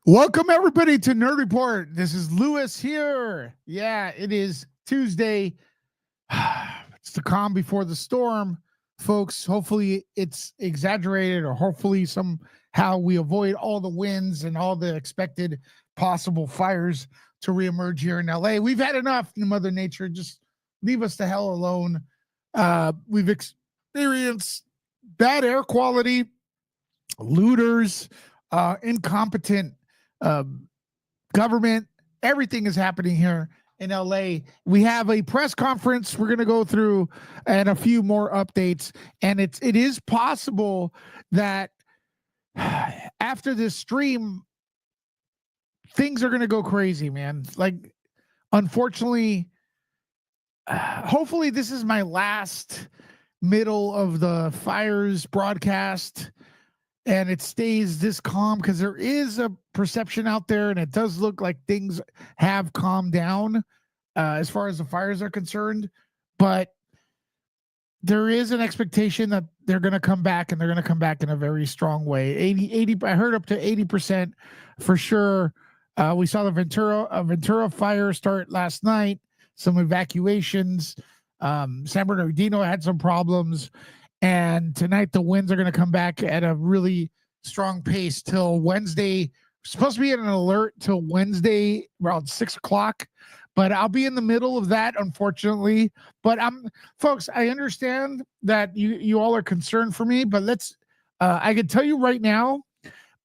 Welcome everybody to Nerd Report. This is Lewis here. Yeah, it is Tuesday. It's the calm before the storm, folks. Hopefully it's exaggerated, or hopefully somehow we avoid all the winds and all the expected possible fires to reemerge here in LA. We've had enough, Mother Nature. Just leave us the hell alone. We've experienced bad air quality, looters, incompetent um, government. Everything is happening here in LA. We have a press conference we're going to go through and a few more updates. And it is possible that after this stream, things are going to go crazy, man. Like, unfortunately, hopefully, this is my last middle of the fires broadcast and it stays this calm, because there is a perception out there and it does look like things have calmed down as far as the fires are concerned, but there is an expectation that they're going to come back, and they're going to come back in a very strong way. 80, I heard up to 80% for sure. We saw the Ventura fire start last night, some evacuations. San Bernardino had some problems, and tonight the winds are going to come back at a really strong pace till Wednesday. We're supposed to be at an alert till Wednesday around 6 o'clock, but I'll be in the middle of that, unfortunately. But folks, I understand that you all are concerned for me, but I can tell you right now,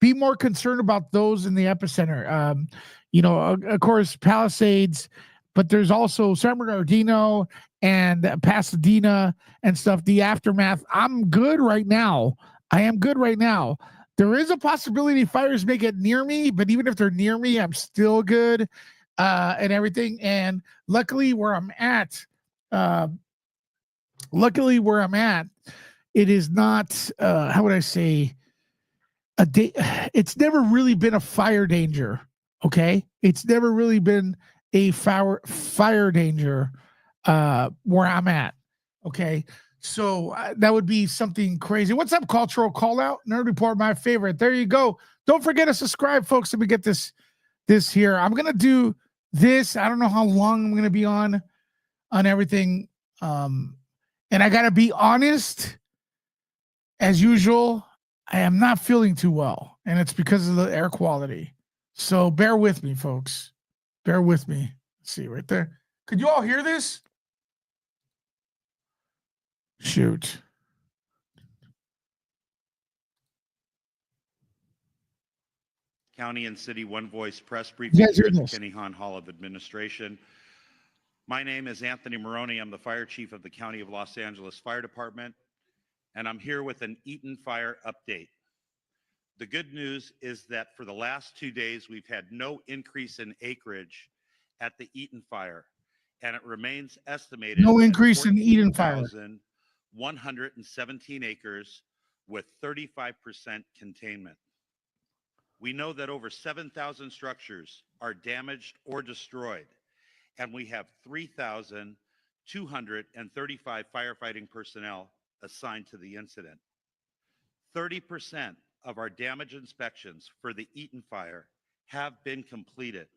be more concerned about those in the epicenter. Of course, Palisades, but there's also San Bernardino and Pasadena and stuff. The aftermath. I'm good right now. I am good right now. There is a possibility fires may get near me, but even if they're near me, I'm still good and everything. And luckily, uh, where I'm at, it is not. How would I say? It's never really been a fire danger. Okay, it's never really been a fire danger where I'm at. Okay, so that would be something crazy. What's up, cultural call out? Nerd Report, my favorite. There you go. Don't forget to subscribe, folks. Let me get this here. I'm gonna do this. I don't know how long I'm gonna be on everything. And I gotta be honest, as usual, I am not feeling too well, and it's because of the air quality. So bear with me, folks. Bear with me. Let's see right there. Could you all hear this? Shoot. County and City One Voice press You briefing guys here hear at the this? Kenny Hahn Hall of Administration. My name is Anthony Maroney. I'm the fire chief of the County of Los Angeles Fire Department, and I'm here with an Eaton Fire update. The good news is that for the last 2 days, we've had no increase in acreage at the Eaton Fire, and it remains estimated No at increase in Eden fire. 14,117 acres with 35% containment. We know that over 7,000 structures are damaged or destroyed, and we have 3,235 firefighting personnel assigned to the incident. 30% of our damage inspections for the Eaton Fire have been completed.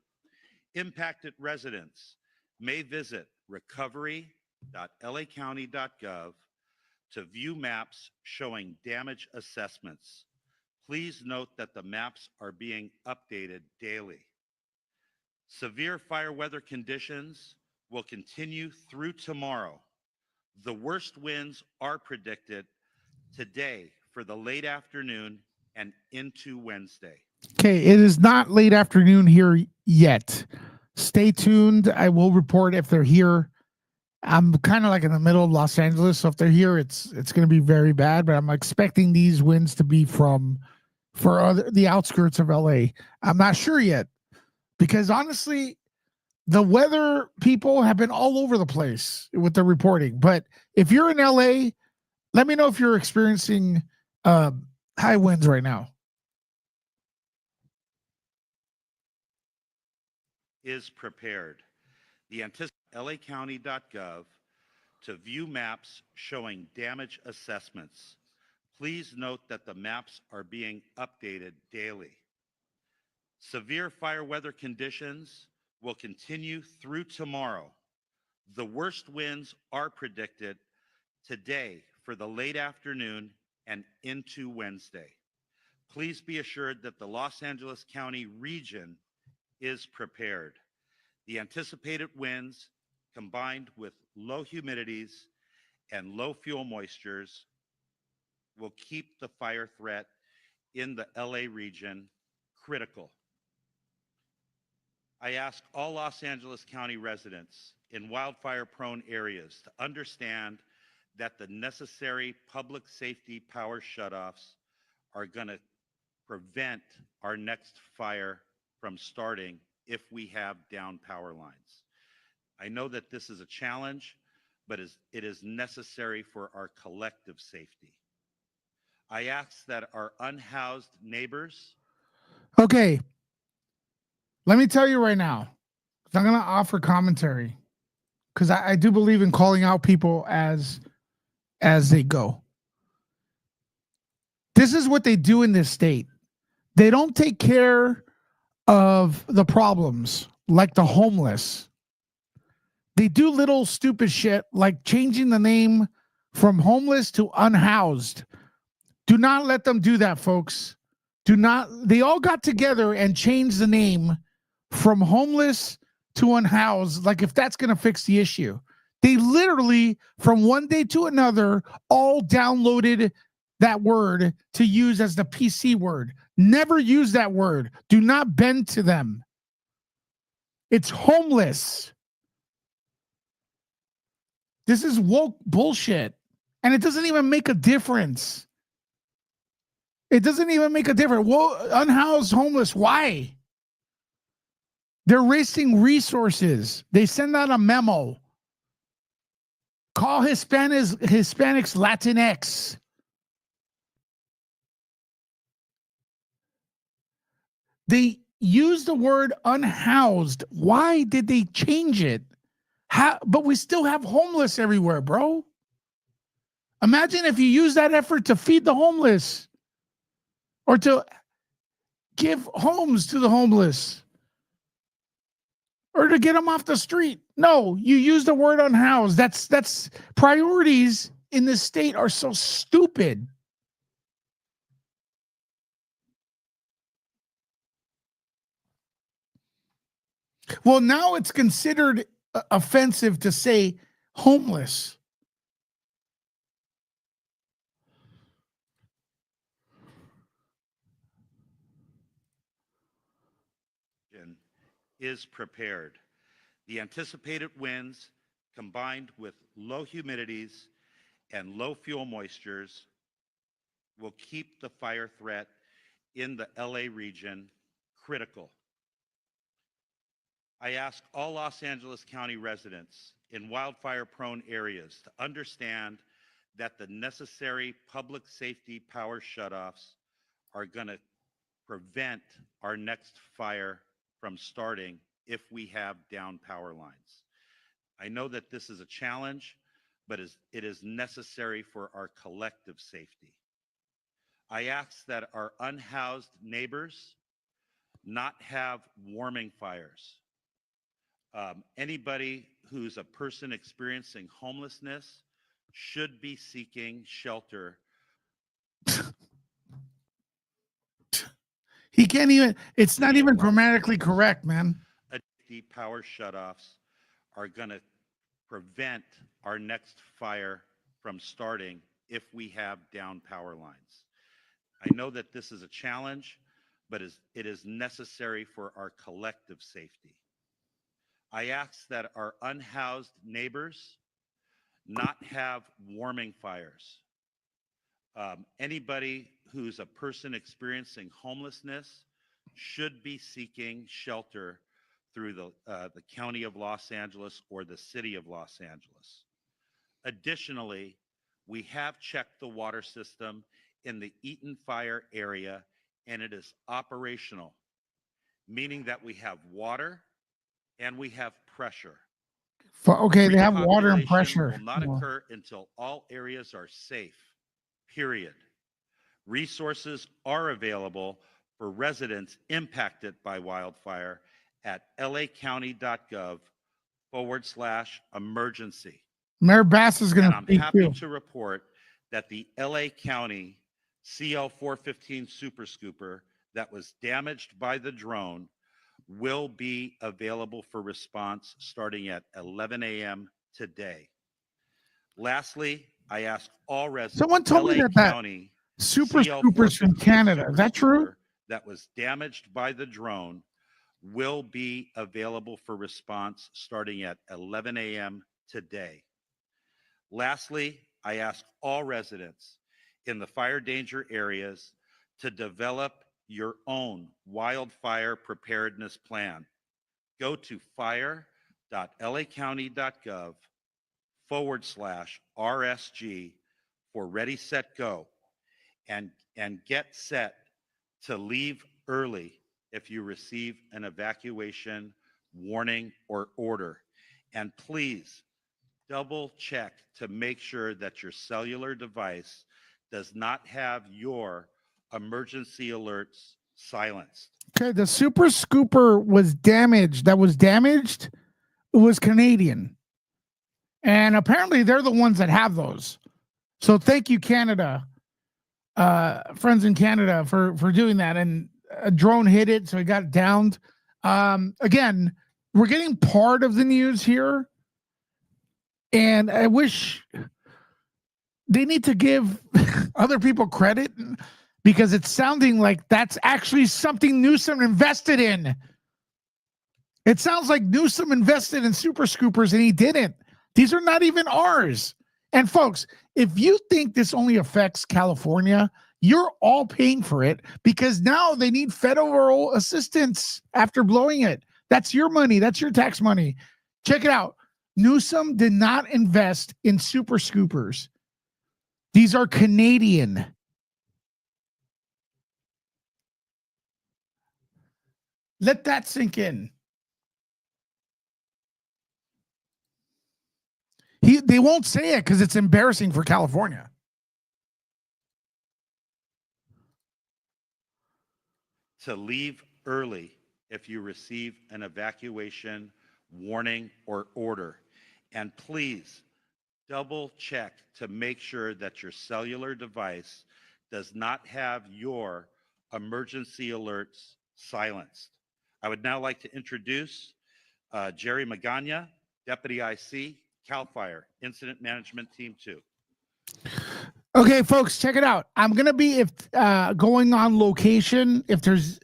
Impacted residents may visit recovery.lacounty.gov to view maps showing damage assessments. Please note that the maps are being updated daily. Severe fire weather conditions will continue through tomorrow. The worst winds are predicted today for the late afternoon and into Wednesday. Okay, it is not late afternoon here yet. Stay tuned. I will report if they're here. I'm kind of like in the middle of Los Angeles, so if they're here, it's going to be very bad. But I'm expecting these winds to be for the outskirts of LA. I'm not sure yet, because honestly, the weather people have been all over the place with the reporting. But if you're in LA, let me know if you're experiencing high winds right now. Is prepared. The anticipated lacounty.gov to view maps showing damage assessments. Please note that the maps are being updated daily. Severe fire weather conditions will continue through tomorrow. The worst winds are predicted today for the late afternoon and into Wednesday. Please be assured that the Los Angeles County region is prepared. The anticipated winds, combined with low humidities and low fuel moistures, will keep the fire threat in the LA region critical. I ask all Los Angeles County residents in wildfire-prone areas to understand that the necessary public safety power shutoffs are going to prevent our next fire from starting if we have down power lines. I know that this is a challenge, but it is necessary for our collective safety. I ask that our unhoused neighbors. Okay, let me tell you right now, I'm going to offer commentary because I do believe in calling out people as they go. This is what they do in this state. They don't take care of the problems like the homeless. They do little stupid shit like changing the name from homeless to unhoused. Do not let them do that, folks. Do not. They all got together and changed the name from homeless to unhoused, like if that's going to fix the issue. They literally, from one day to another, all downloaded that word to use as the PC word. Never use that word. Do not bend to them. It's homeless. This is woke bullshit. And it doesn't even make a difference. It doesn't even make a difference. Well, unhoused homeless, why? They're wasting resources. They send out a memo. Call Hispanics Latinx. They use the word unhoused. Why did they change it? But we still have homeless everywhere, bro. Imagine if you use that effort to feed the homeless or to give homes to the homeless or to get them off the street. No, you use the word unhoused. That's priorities in this state are so stupid. Well, now it's considered offensive to say homeless. Is prepared. The anticipated winds, combined with low humidities and low fuel moistures, will keep the fire threat in the LA region critical. I ask all Los Angeles County residents in wildfire-prone areas to understand that the necessary public safety power shutoffs are going to prevent our next fire from starting if we have down power lines. I know that this is a challenge, but it is necessary for our collective safety. I ask that our unhoused neighbors not have warming fires. Anybody who's a person experiencing homelessness should be seeking shelter. He can't even, it's not even grammatically correct, man. Deep power shutoffs are going to prevent our next fire from starting if we have down power lines. I know that this is a challenge, but it is necessary for our collective safety. I ask that our unhoused neighbors not have warming fires. Anybody who's a person experiencing homelessness should be seeking shelter through the County of Los Angeles or the City of Los Angeles. Additionally, we have checked the water system in the Eaton Fire area, and it is operational, meaning that we have water and we have pressure. Okay, they have water and pressure. Will not occur until all areas are safe, period. Resources are available for residents impacted by wildfire at lacounty.gov/emergency. Mayor Bass is going And to I'm speak happy too. to report that the LA County CL415 Super Scooper that was damaged by the drone will be available for response starting at 11 a.m. today. Lastly, I ask all residents, Someone told me LA that County Super Scoopers from CL415 Canada. Super Is that true? Scooper that was damaged by the drone will be available for response starting at 11 a.m. today. Lastly, I ask all residents in the fire danger areas to develop your own wildfire preparedness plan. Go to fire.lacounty.gov/RSG for Ready, Set, Go and get set to leave early if you receive an evacuation warning or order. And please double check to make sure that your cellular device does not have your emergency alerts silenced. Okay, the Super Scooper was damaged. That was damaged. It was Canadian. And apparently they're the ones that have those. So thank you, Canada, friends in Canada, for doing that. And a drone hit it, so it got downed. Again, we're getting part of the news here, and I wish they need to give other people credit because it's sounding like that's actually something Newsom invested in. It sounds like Newsom invested in Super Scoopers and he didn't. These are not even ours. And folks, if you think this only affects California, you're all paying for it because now they need federal assistance after blowing it. That's your money. That's your tax money. Check it out. Newsom did not invest in Super Scoopers. These are Canadian. Let that sink in. They won't say it because it's embarrassing for California. To leave early if you receive an evacuation warning or order. And please double check to make sure that your cellular device does not have your emergency alerts silenced. I would now like to introduce Jerry Magana, Deputy IC, CAL FIRE, Incident Management Team 2. Okay, folks, check it out. I'm gonna be going on location if there's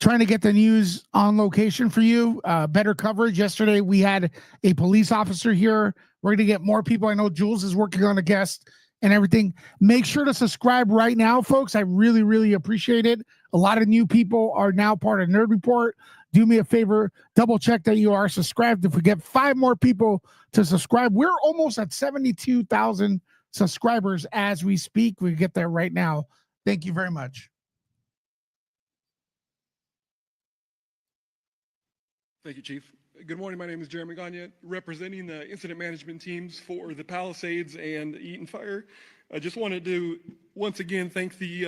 trying to get the news on location for you. Better coverage. Yesterday we had a police officer here. We're gonna get more people. I know Jules is working on a guest and everything. Make sure to subscribe right now, folks. I really, really appreciate it. A lot of new people are now part of Nerd Report. Do me a favor, double check that you are subscribed. If we get 5 more people to subscribe, we're almost at 72,000 subscribers as we speak. We get there right now. Thank you very much. Thank you, Chief. Good morning. My name is Jeremy Gagne, representing the incident management teams for the Palisades and Eaton Fire. I just wanted to once again thank the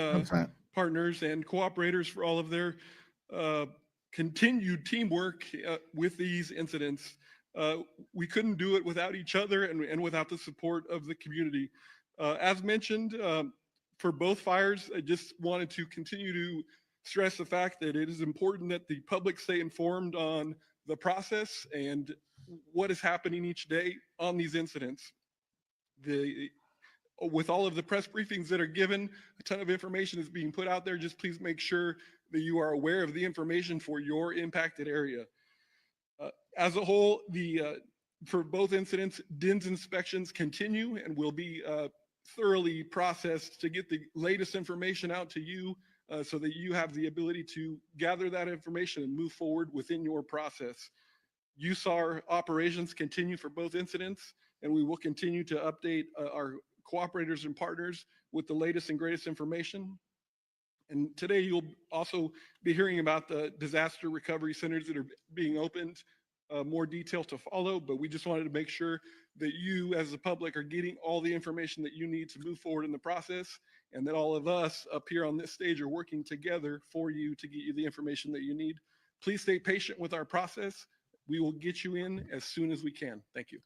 partners and cooperators for all of their continued teamwork with these incidents. We couldn't do it without each other and without the support of the community. As mentioned, for both fires, I just wanted to continue to stress the fact that it is important that the public stay informed on the process and what is happening each day on these incidents. With all of the press briefings that are given, a ton of information is being put out there. Just please make sure that you are aware of the information for your impacted area. As a whole, for both incidents, DINS inspections continue and will be thoroughly processed to get the latest information out to you so that you have the ability to gather that information and move forward within your process. USAR operations continue for both incidents, and we will continue to update our cooperators and partners with the latest and greatest information. And today you'll also be hearing about the disaster recovery centers that are being opened, more detail to follow, but we just wanted to make sure that you as the public are getting all the information that you need to move forward in the process and that all of us up here on this stage are working together for you to get you the information that you need. Please stay patient with our process. We will get you in as soon as we can. Thank you.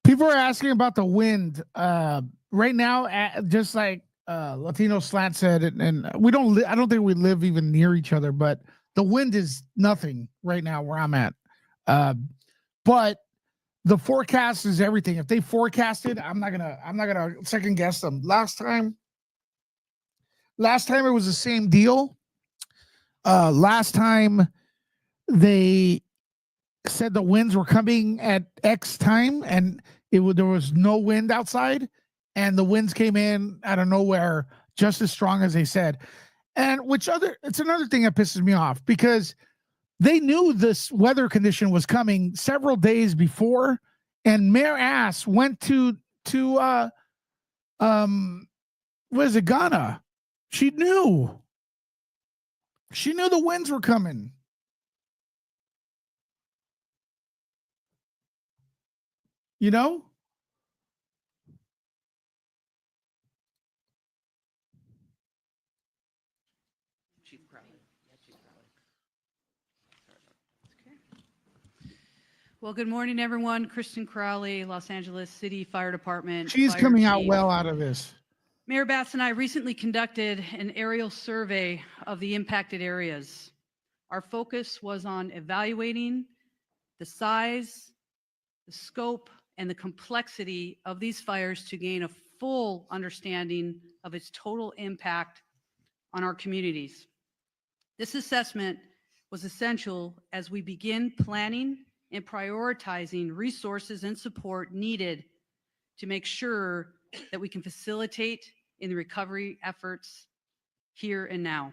People are asking about the wind. Right now, just like Latino Slant said, and we don't. I don't think we live even near each other, but the wind is nothing right now where I'm at. But the forecast is everything. If they forecasted, I'm not gonna second guess them. Last time it was the same deal. Last time they said the winds were coming at X time, and there was no wind outside, and the winds came in out of nowhere just as strong as they said. And it's another thing that pisses me off, because they knew this weather condition was coming several days before, and Mayor Ass went to what is it, Ghana? She knew the winds were coming. You know? Chief Crowley. Chief Crowley. Okay. Well, good morning, everyone. Kristen Crowley, Los Angeles City Fire Department. She's Fire coming out Chief. well out of this. Mayor Batts and I recently conducted an aerial survey of the impacted areas. Our focus was on evaluating the size, the scope, and the complexity of these fires to gain a full understanding of its total impact on our communities. This assessment was essential as we begin planning and prioritizing resources and support needed to make sure that we can facilitate in the recovery efforts here and now.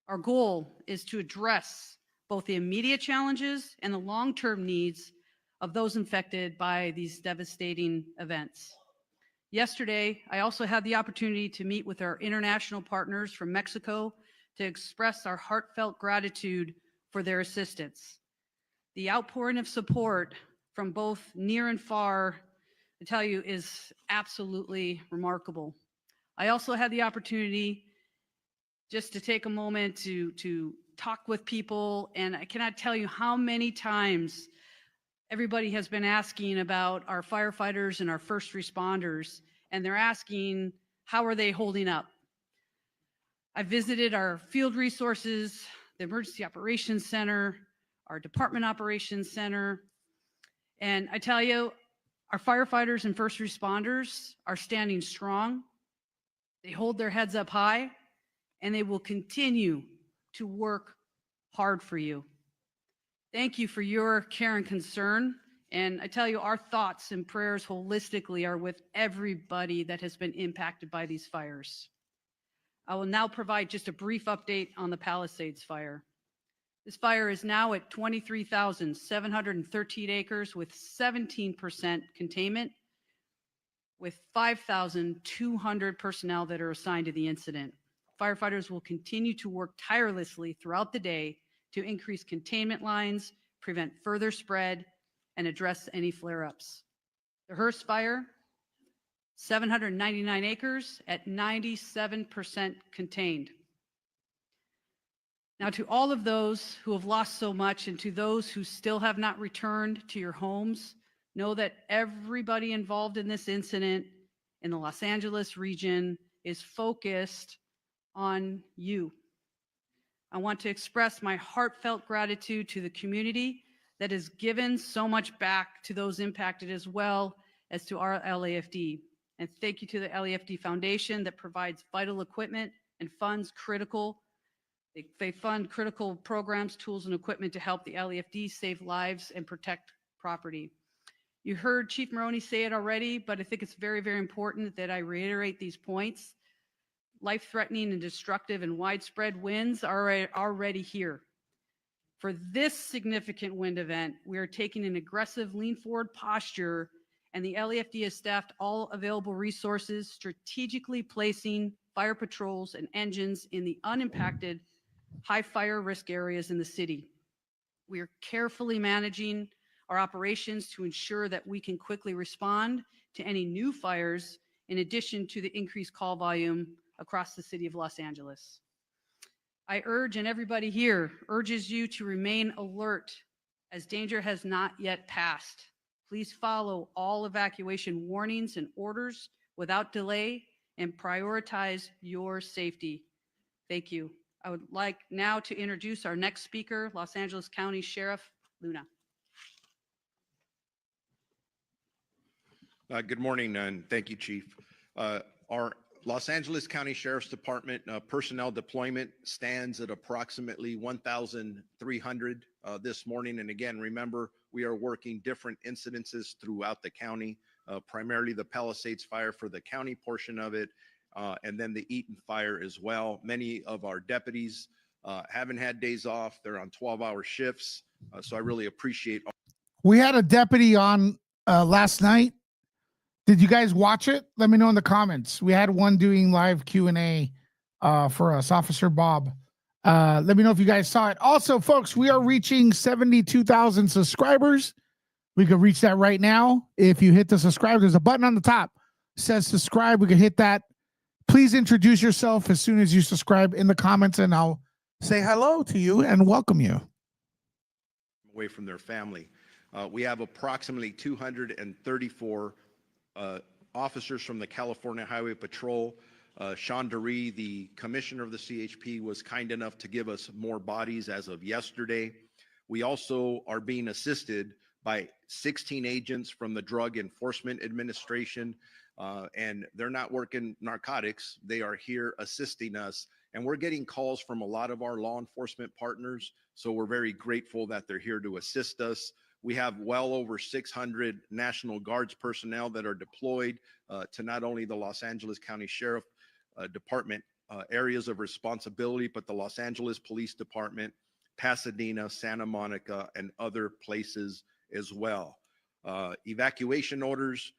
Our goal is to address both the immediate challenges and the long-term needs of those infected by these devastating events. Yesterday, I also had the opportunity to meet with our international partners from Mexico to express our heartfelt gratitude for their assistance. The outpouring of support from both near and far, I tell you, is absolutely remarkable. I also had the opportunity just to take a moment to talk with people, and I cannot tell you how many times everybody has been asking about our firefighters and our first responders, and they're asking, how are they holding up? I visited our field resources, the Emergency Operations Center, our Department Operations Center, and I tell you, our firefighters and first responders are standing strong. They hold their heads up high, and they will continue to work hard for you. Thank you for your care and concern. And I tell you, our thoughts and prayers holistically are with everybody that has been impacted by these fires. I will now provide just a brief update on the Palisades fire. This fire is now at 23,713 acres with 17% containment, with 5,200 personnel that are assigned to the incident. Firefighters will continue to work tirelessly throughout the day to increase containment lines, prevent further spread, and address any flare-ups. The Hearst fire, 799 acres at 97% contained. Now, to all of those who have lost so much and to those who still have not returned to your homes, know that everybody involved in this incident in the Los Angeles region is focused on you. I want to express my heartfelt gratitude to the community that has given so much back to those impacted, as well as to our LAFD. And thank you to the LAFD Foundation that provides vital equipment and funds critical. They fund critical programs, tools, and equipment to help the LAFD save lives and protect property. You heard Chief Maroney say it already, but I think it's very, very important that I reiterate these points. Life-threatening and destructive and widespread winds are already here. For this significant wind event, we are taking an aggressive lean-forward posture, and the LAFD has staffed all available resources, strategically placing fire patrols and engines in the unimpacted high fire risk areas in the city. We are carefully managing our operations to ensure that we can quickly respond to any new fires, in addition to the increased call volume across the city of Los Angeles. I urge, and everybody here urges you to remain alert as danger has not yet passed. Please follow all evacuation warnings and orders without delay and prioritize your safety. Thank you. I would like now to introduce our next speaker, Los Angeles County Sheriff Luna. Good morning, and thank you, Chief. Our Los Angeles County Sheriff's Department personnel deployment stands at approximately 1,300 this morning. And again, remember, we are working different incidences throughout the county, primarily the Palisades fire for the county portion of it, and then the Eaton fire as well. Many of our deputies haven't had days off. They're on 12-hour shifts. So I really appreciate. We had a deputy on last night. Did you guys watch it? Let me know in the comments. We had one doing live Q&A for us, Officer Bob. Let me know if you guys saw it. Also, folks, we are reaching 72,000 subscribers. We could reach that right now. If you hit the subscribe, there's a button on the top that says subscribe. We could hit that. Please introduce yourself as soon as you subscribe in the comments, and I'll say hello to you and welcome you. Away from their family. We have approximately 234 officers from the California Highway Patrol. Sean DeRee, the commissioner of the CHP, was kind enough to give us more bodies as of yesterday. We also are being assisted by 16 agents from the Drug Enforcement Administration, and they're not working narcotics. They are here assisting us, and we're getting calls from a lot of our law enforcement partners, so we're very grateful that they're here to assist us. We have well over 600 National Guards personnel that are deployed to not only the Los Angeles County Sheriff Department areas of responsibility, but the Los Angeles Police Department, Pasadena, Santa Monica, and other places as well. Evacuation orders,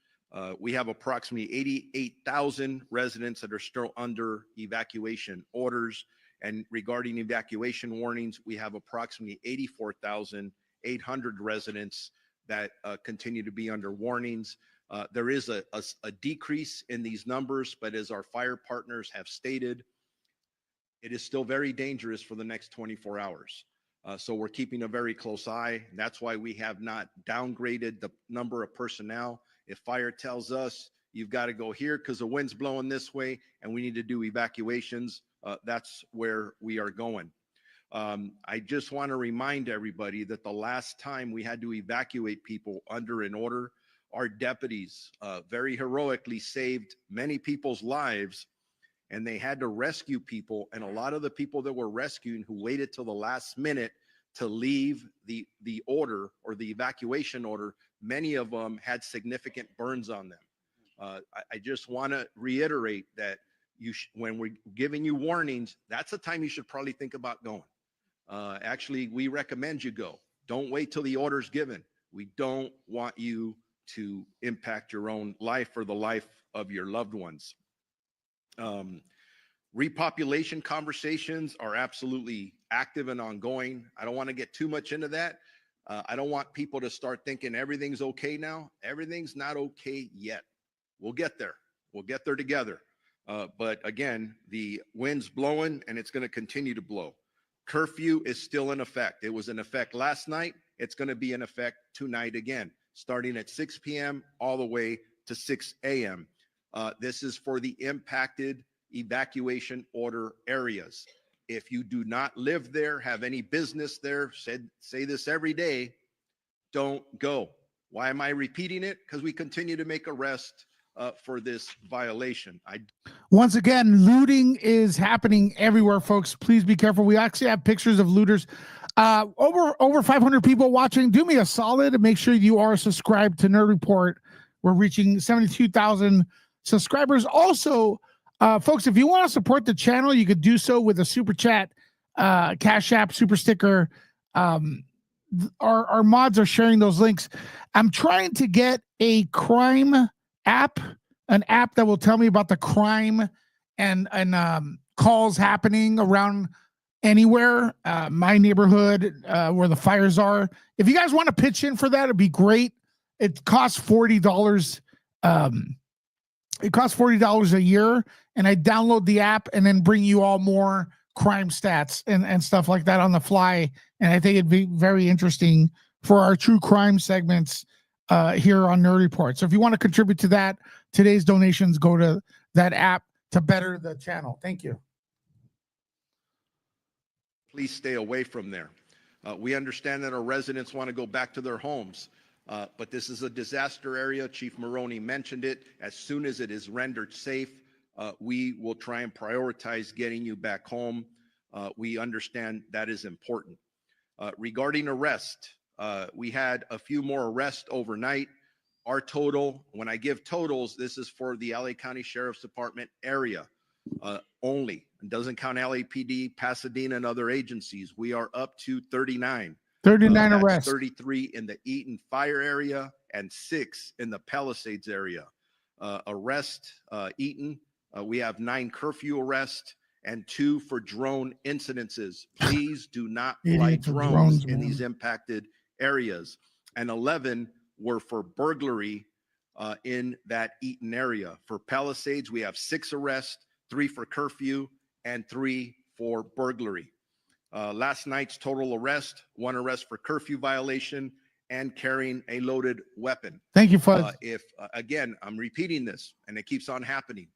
we have approximately 88,000 residents that are still under evacuation orders. And regarding evacuation warnings, we have approximately 84,800 residents that continue to be under warnings. There is a decrease in these numbers, but as our fire partners have stated, it is still very dangerous for the next 24 hours. So we're keeping a very close eye. That's why we have not downgraded the number of personnel. If fire tells us you've got to go here because the wind's blowing this way and we need to do evacuations, that's where we are going. I just want to remind everybody that the last time we had to evacuate people under an order, our deputies very heroically saved many people's lives, and they had to rescue people. And a lot of the people that were rescuing who waited till the last minute to leave the order or the evacuation order, many of them had significant burns on them. I just want to reiterate that when we're giving you warnings, that's the time you should probably think about going. Actually, we recommend you go. Don't wait till the order's given. We don't want you to impact your own life or the life of your loved ones. Repopulation conversations are absolutely active and ongoing. I don't want to get too much into that. I don't want people to start thinking everything's okay now. Everything's not okay yet. We'll get there. We'll get there together. But again, the wind's blowing and it's going to continue to blow. Curfew is still in effect. It was in effect last night. It's going to be in effect tonight again, starting at 6 p.m. all the way to 6 a.m. This is for the impacted evacuation order areas. If you do not live there, have any business there, say this every day, don't go. Why am I repeating it? Because we continue to make arrests for this violation. Once again, looting is happening everywhere, folks. Please be careful. We actually have pictures of looters. Over 500 people watching. Do me a solid and make sure you are subscribed to Nerd Report. We're reaching 72,000 subscribers. Also, folks, if you want to support the channel, you could do so with a super chat, Cash App, super sticker. Our mods are sharing those links. I'm trying to get a crime app, an app that will tell me about the crime and calls happening around anywhere, my neighborhood, where the fires are. If you guys want to pitch in for that, it'd be great. It costs $40 It costs $40 a year, and I download the app and then bring you all more crime stats and stuff like that on the fly. And I think it'd be very interesting for our true crime segments here on Nerd Report. So if you want to contribute to that, today's donations go to that app to better the channel. Thank you. Please stay away from there. We understand that our residents want to go back to their homes, but this is a disaster area. Chief Maroney mentioned it. As soon as it is rendered safe, we will try and prioritize getting you back home. We understand that is important. Regarding arrest, we had a few more arrests overnight. Our total, when I give totals, this is for the LA County Sheriff's Department area only. It doesn't count LAPD, Pasadena, and other agencies. We are up to 39. 39 that's arrests. 33 in the Eaton Fire area and 6 in the Palisades area. Eaton, we have 9 curfew arrests and 2 for drone incidences. Please do not fly drones in these impacted areas. And 11 were for burglary in that Eaton area. For Palisades, we have 6 arrests, 3 for curfew, and 3 for burglary. Last night's total arrest, 1 arrest for curfew violation and carrying a loaded weapon. Thank you, Fuzz. Again, I'm repeating this, and it keeps on happening.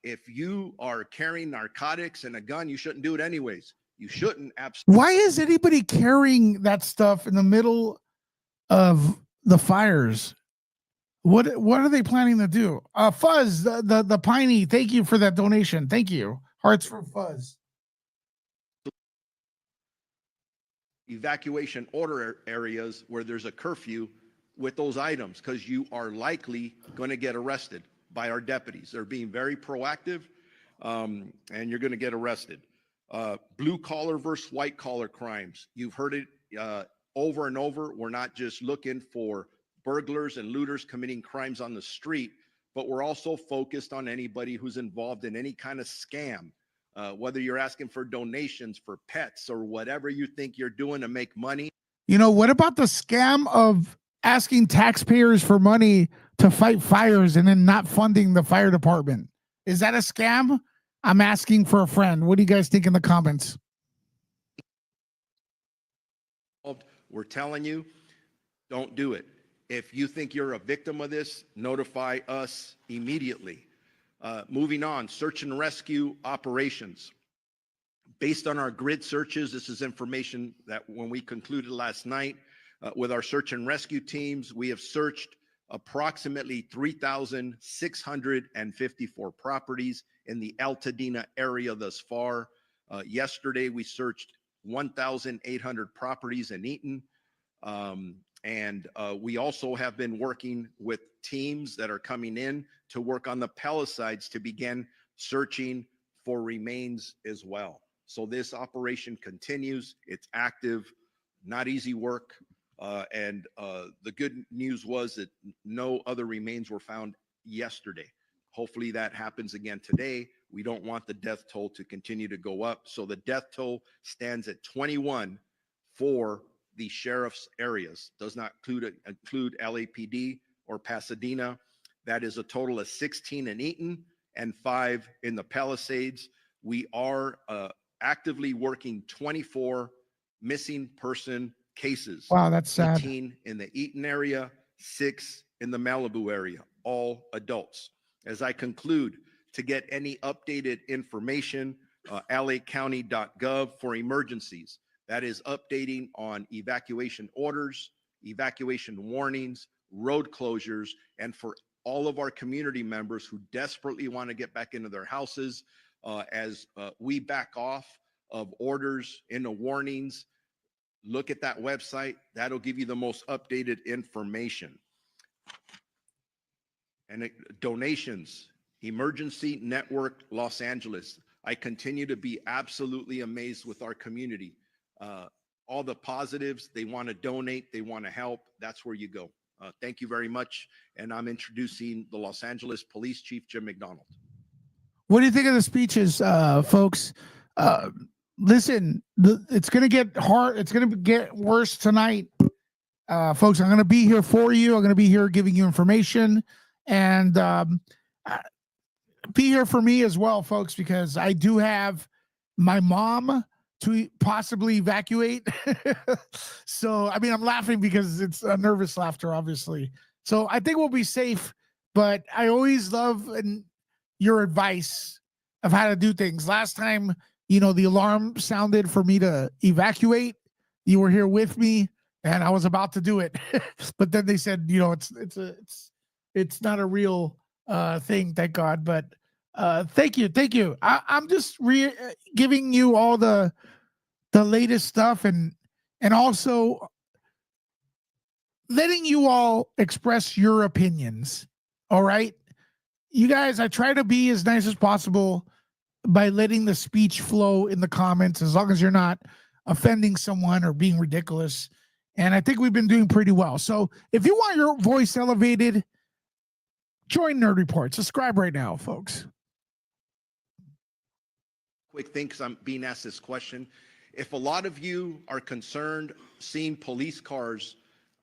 If you are carrying narcotics and a gun, you shouldn't do it anyways. You shouldn't absolutely. Why is anybody carrying that stuff in the middle of the fires? What are they planning to do? Fuzz, the Piney, thank you for that donation. Thank you. Hearts for Fuzz. Evacuation order areas where there's a curfew with those items, because you are likely going to get arrested by our deputies. They're being very proactive, and you're going to get arrested. Blue collar versus white collar crimes. You've heard it over and over. We're not just looking for burglars and looters committing crimes on the street, but we're also focused on anybody who's involved in any kind of scam, whether you're asking for donations for pets or whatever you think you're doing to make money. You know, what about the scam of asking taxpayers for money to fight fires and then not funding the fire department? Is that a scam? I'm asking for a friend. What do you guys think in the comments? We're telling you, don't do it. If you think you're a victim of this, notify us immediately. Moving on, search and rescue operations. Based on our grid searches, this is information that when we concluded last night with our search and rescue teams, we have searched approximately 3,654 properties in the Altadena area thus far. Yesterday, we searched 1,800 properties in Eaton. And we also have been working with teams that are coming in to work on the Palisades to begin searching for remains as well. So this operation continues. It's active, not easy work. And the good news was that no other remains were found yesterday. Hopefully that happens again today. We don't want the death toll to continue to go up. So the death toll stands at 21 for the sheriff's areas. Does not include LAPD or Pasadena. That is a total of 16 in Eaton and 5 in the Palisades. We are actively working 24 missing person cases. Wow, that's sad. 18 in the Eaton area, 6 in the Malibu area, all adults. As I conclude, to get any updated information, lacounty.gov for emergencies. That is updating on evacuation orders, evacuation warnings, road closures, and for all of our community members who desperately want to get back into their houses, as we back off of orders in the warnings, look at that website. That'll give you the most updated information. And donations, Emergency Network Los Angeles. I continue to be absolutely amazed with our community. All the positives, they want to donate, they want to help. That's where you go. Thank you very much. And I'm introducing the Los Angeles Police Chief, Jim McDonald. What do you think of the speeches, folks? Listen, it's going to get hard. It's going to get worse tonight. Folks, I'm going to be here for you. I'm going to be here giving you information. And be here for me as well, folks, because I do have my mom to possibly evacuate. So, I mean, I'm laughing because it's a nervous laughter, obviously. So I think we'll be safe, but I always love your advice of how to do things. Last time, the alarm sounded for me to evacuate. You were here with me and I was about to do it. But then they said, it's not a real thing, thank God. But thank you. I'm just giving you all the latest stuff and also letting you all express your opinions. All right, you guys, I try to be as nice as possible by letting the speech flow in the comments, as long as you're not offending someone or being ridiculous. And I think we've been doing pretty well. So if you want your voice elevated, join Nerd Report. Subscribe right now, folks. Quick thing, because I'm being asked this question. If a lot of you are concerned seeing police cars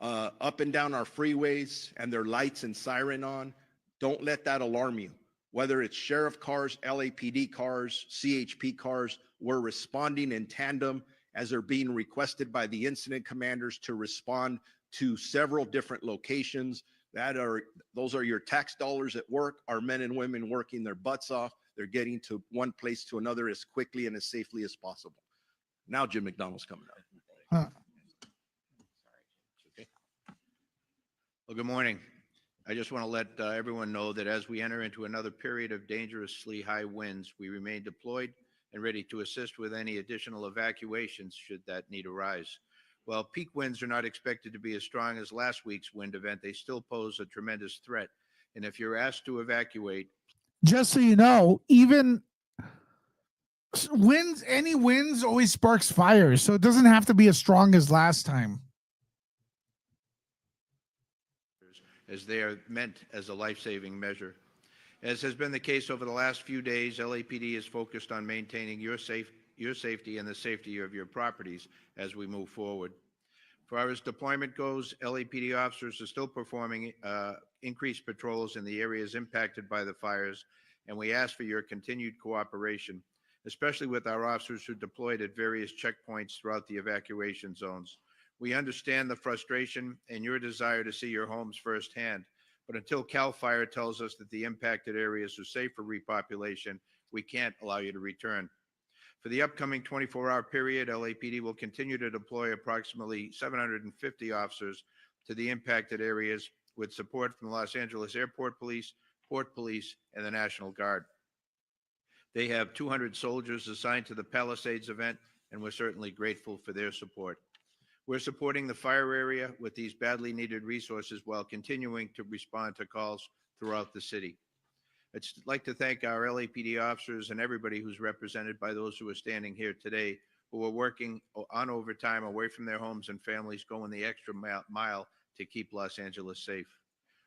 up and down our freeways and their lights and siren on, don't let that alarm you. Whether it's sheriff cars, LAPD cars, CHP cars, we're responding in tandem as they're being requested by the incident commanders to respond to several different locations. Those are your tax dollars at work. Our men and women working their butts off. They're getting to one place to another as quickly and as safely as possible. Now Jim McDonald's coming up. Huh. Okay. Well, good morning. I just want to let everyone know that as we enter into another period of dangerously high winds, we remain deployed and ready to assist with any additional evacuations should that need arise. While peak winds are not expected to be as strong as last week's wind event, they still pose a tremendous threat. And if you're asked to evacuate, Just so you know, even any winds always sparks fires. So it doesn't have to be as strong as last time. as they are meant as a life-saving measure. As has been the case over the last few days, LAPD is focused on maintaining your safety and the safety of your properties as we move forward. As far as deployment goes, LAPD officers are still performing increased patrols in the areas impacted by the fires, and we ask for your continued cooperation, especially with our officers who deployed at various checkpoints throughout the evacuation zones. We understand the frustration and your desire to see your homes firsthand, but until CAL FIRE tells us that the impacted areas are safe for repopulation, we can't allow you to return. For the upcoming 24-hour period, LAPD will continue to deploy approximately 750 officers to the impacted areas with support from the Los Angeles Airport Police, Port Police, and the National Guard. They have 200 soldiers assigned to the Palisades event, and we're certainly grateful for their support. We're supporting the fire area with these badly needed resources while continuing to respond to calls throughout the city. I'd like to thank our LAPD officers and everybody who's represented by those who are standing here today, who are working on overtime away from their homes and families, going the extra mile to keep Los Angeles safe.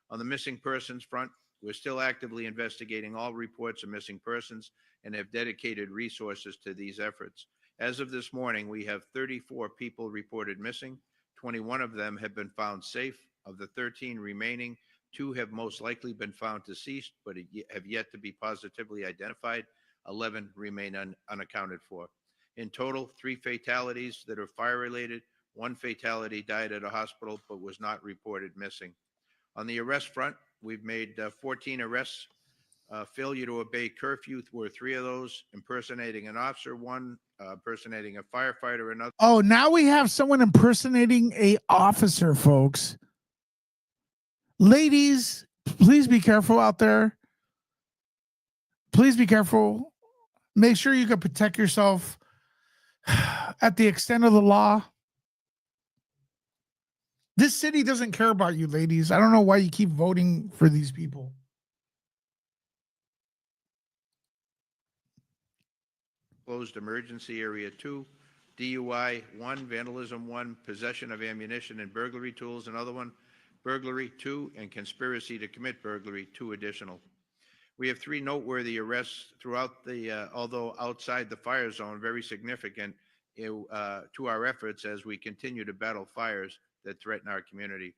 On the missing persons front, we're still actively investigating all reports of missing persons and have dedicated resources to these efforts. As of this morning, we have 34 people reported missing. 21 of them have been found safe. Of the 13 remaining, 2 have most likely been found deceased, but have yet to be positively identified. 11 remain unaccounted for. In total, 3 fatalities that are fire-related. 1 fatality died at a hospital but was not reported missing. On the arrest front, we've made 14 arrests. Failure to obey curfew were 3 of those. Impersonating an officer, 1. Impersonating a firefighter, another. Oh, now we have someone impersonating a officer, folks. Ladies, please be careful out there. Please be careful. Make sure you can protect yourself at the extent of the law. This city doesn't care about you, ladies. I don't know why you keep voting for these people. Closed emergency area 2, DUI 1, vandalism 1, possession of ammunition and burglary tools another 1, burglary 2, and conspiracy to commit burglary 2 additional. We have 3 noteworthy arrests throughout the, although outside the fire zone, very significant to our efforts as we continue to battle fires that threaten our community.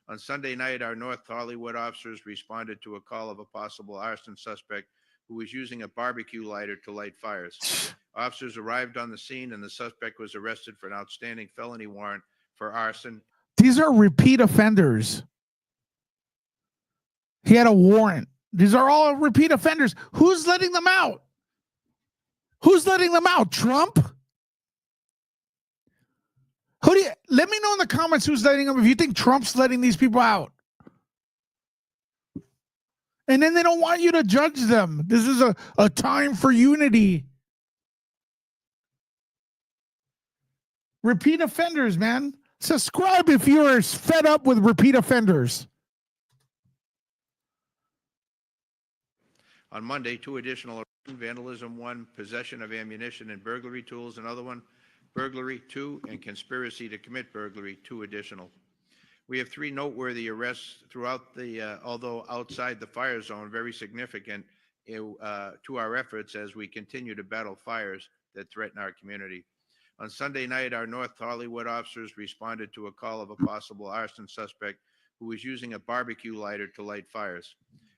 On Sunday night, our North Hollywood officers responded to a call of a possible arson suspect who was using a barbecue lighter to light fires. Officers arrived on the scene and the suspect was arrested for an outstanding felony warrant for arson. These are repeat offenders. He had a warrant. These are all repeat offenders. Who's letting them out? Who's letting them out? Trump? Who do you, let me know in the comments who's letting them, if you think Trump's letting these people out. And then they don't want you to judge them. This is a time for unity. Repeat offenders, man. Subscribe if you're fed up with repeat offenders. On Monday, 2 additional vandalism, 1 possession of ammunition and burglary tools, another 1 burglary, 2, and conspiracy to commit burglary, 2 additional. We have 3 noteworthy arrests throughout the, although outside the fire zone, very significant to our efforts as we continue to battle fires that threaten our community. On Sunday night, our North Hollywood officers responded to a call of a possible arson suspect who was using a barbecue lighter to light fires.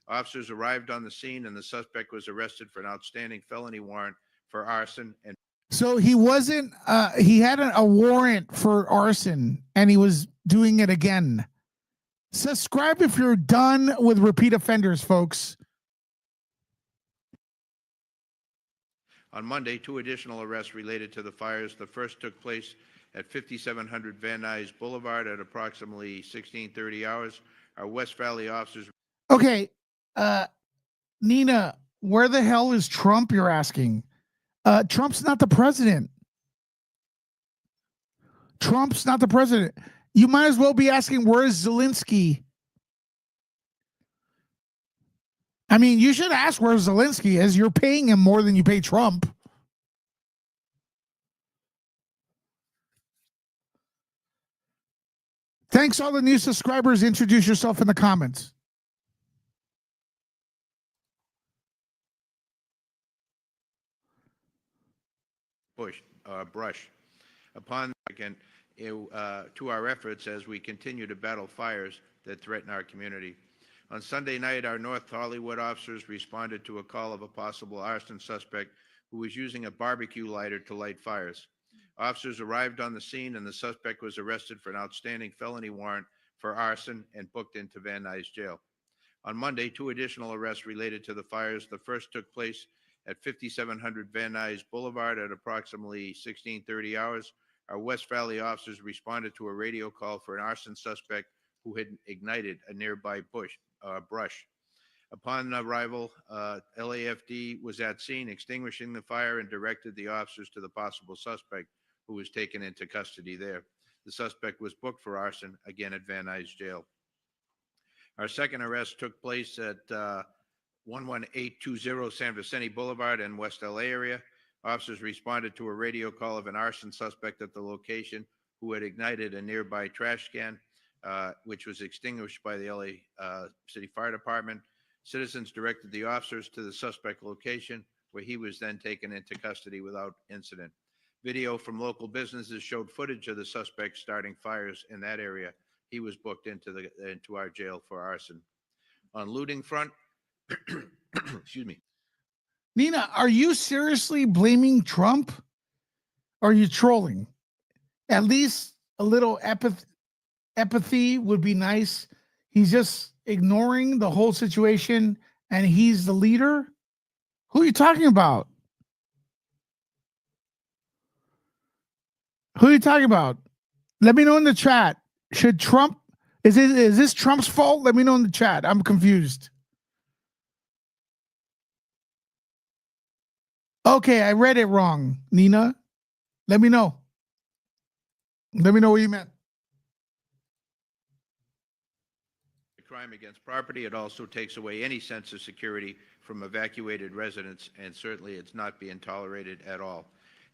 Officers arrived on the scene and the suspect was arrested for an outstanding felony warrant for arson and So he wasn't, he had a warrant for arson and he was doing it again. Subscribe if you're done with repeat offenders, folks. On Monday, 2 additional arrests related to the fires. The first took place at 5700 Van Nuys Boulevard at approximately 16:30 hours. Our West Valley officers. Okay. Nina, where the hell is Trump? You're asking. Trump's not the president. Trump's not the president. You might as well be asking, where is Zelensky? I mean, you should ask where Zelensky is. You're paying him more than you pay Trump. Thanks, all the new subscribers. Introduce yourself in the comments. Brush. Upon again to our efforts as we continue to battle fires that threaten our community. On Sunday night, our North Hollywood officers responded to a call of a possible arson suspect who was using a barbecue lighter to light fires. Officers arrived on the scene and the suspect was arrested for an outstanding felony warrant for arson and booked into Van Nuys Jail. On Monday, 2 additional arrests related to the fires. The first took place at 5700 Van Nuys Boulevard at approximately 16:30 hours. Our West Valley officers responded to a radio call for an arson suspect who had ignited a nearby brush. Upon arrival, LAFD was at scene, extinguishing the fire and directed the officers to the possible suspect who was taken into custody there. The suspect was booked for arson, again at Van Nuys Jail. Our second arrest took place at 11820 San Vicente Boulevard in West LA area. Officers responded to a radio call of an arson suspect at the location who had ignited a nearby trash can, which was extinguished by the LA City Fire Department. Citizens directed the officers to the suspect location, where he was then taken into custody without incident. Video from local businesses showed footage of the suspect starting fires in that area. He was booked into our jail for arson. On looting front, excuse me. Nina, are you seriously blaming Trump? Or are you trolling? At least a little empathy would be nice. He's just ignoring the whole situation and he's the leader. Who are you talking about? Who are you talking about? Let me know in the chat. Should Trump, is this Trump's fault? Let me know in the chat. I'm confused. Okay, I read it wrong, Nina. Let me know. Let me know what you meant. Crime against property. It also takes away any sense of security from evacuated residents, and certainly it's not being tolerated at all.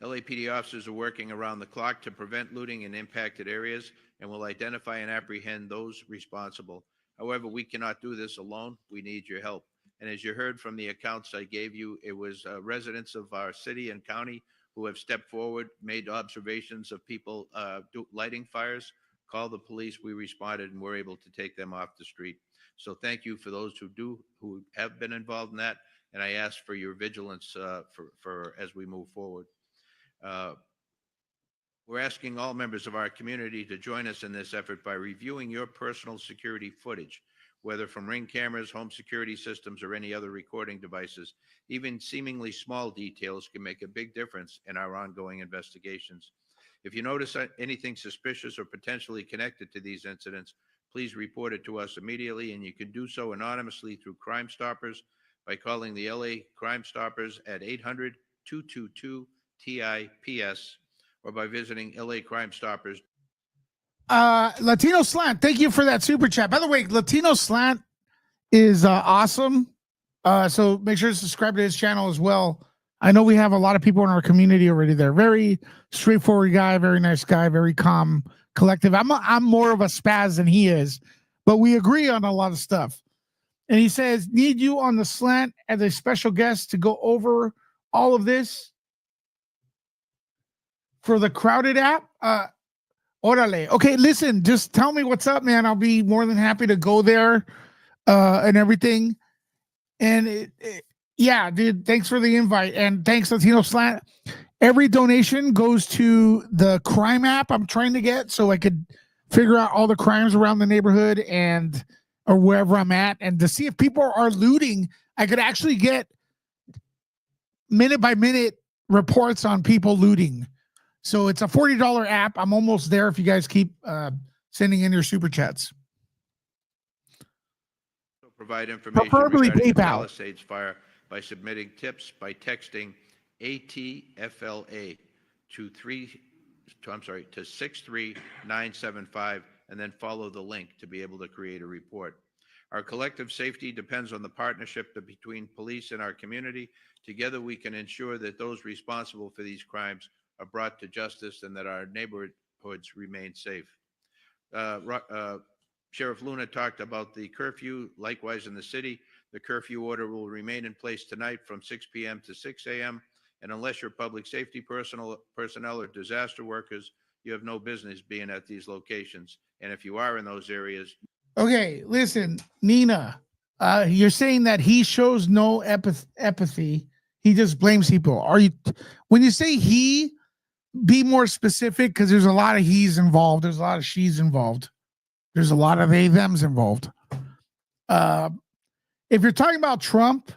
LAPD officers are working around the clock to prevent looting in impacted areas and will identify and apprehend those responsible. However, we cannot do this alone. We need your help. And as you heard from the accounts I gave you, it was residents of our city and county who have stepped forward, made observations of people lighting fires, called the police, we responded, and were able to take them off the street. So thank you for those who have been involved in that, and I ask for your vigilance for as we move forward. We're asking all members of our community to join us in this effort by reviewing your personal security footage, whether from Ring cameras, home security systems, or any other recording devices. Even seemingly small details can make a big difference in our ongoing investigations. If you notice anything suspicious or potentially connected to these incidents, please report it to us immediately, and you can do so anonymously through Crime Stoppers by calling the LA Crime Stoppers at 800-222-TIPS or by visiting LA Crime Stoppers. Latino Slant, thank you for that super chat. By the way, Latino Slant is awesome. So make sure to subscribe to his channel as well. I know we have a lot of people in our community already there. Very straightforward guy, very nice guy, very calm, collective. I'm more of a spaz than he is, but we agree on a lot of stuff. And he says, need you on the slant as a special guest to go over all of this for the Crowded app. Orale. Okay, listen, just tell me what's up, man. I'll be more than happy to go there and everything. And yeah, dude, thanks for the invite. And thanks, Latino Slant. Every donation goes to the crime app I'm trying to get so I could figure out all the crimes around the neighborhood and or wherever I'm at, and to see if people are looting. I could actually get minute by minute reports on people looting. So it's a $40 app. I'm almost there if you guys keep sending in your super chats. Provide information Preferably regarding the PayPal. Palisades fire by submitting tips by texting ATFLA to 63975 and then follow the link to be able to create a report. Our collective safety depends on the partnership between police and our community. Together we can ensure that those responsible for these crimes are brought to justice and that our neighborhoods remain safe. Sheriff Luna talked about the curfew. Likewise, in the city, the curfew order will remain in place tonight from 6 p.m. to 6 a.m. And unless you're public safety personnel or disaster workers, you have no business being at these locations. And if you are in those areas. Okay, listen, Nina, you're saying that he shows no empathy. He just blames people. Are you, when you say he, be more specific, because there's a lot of he's involved. There's a lot of she's involved. There's a lot of they, thems involved. If you're talking about Trump,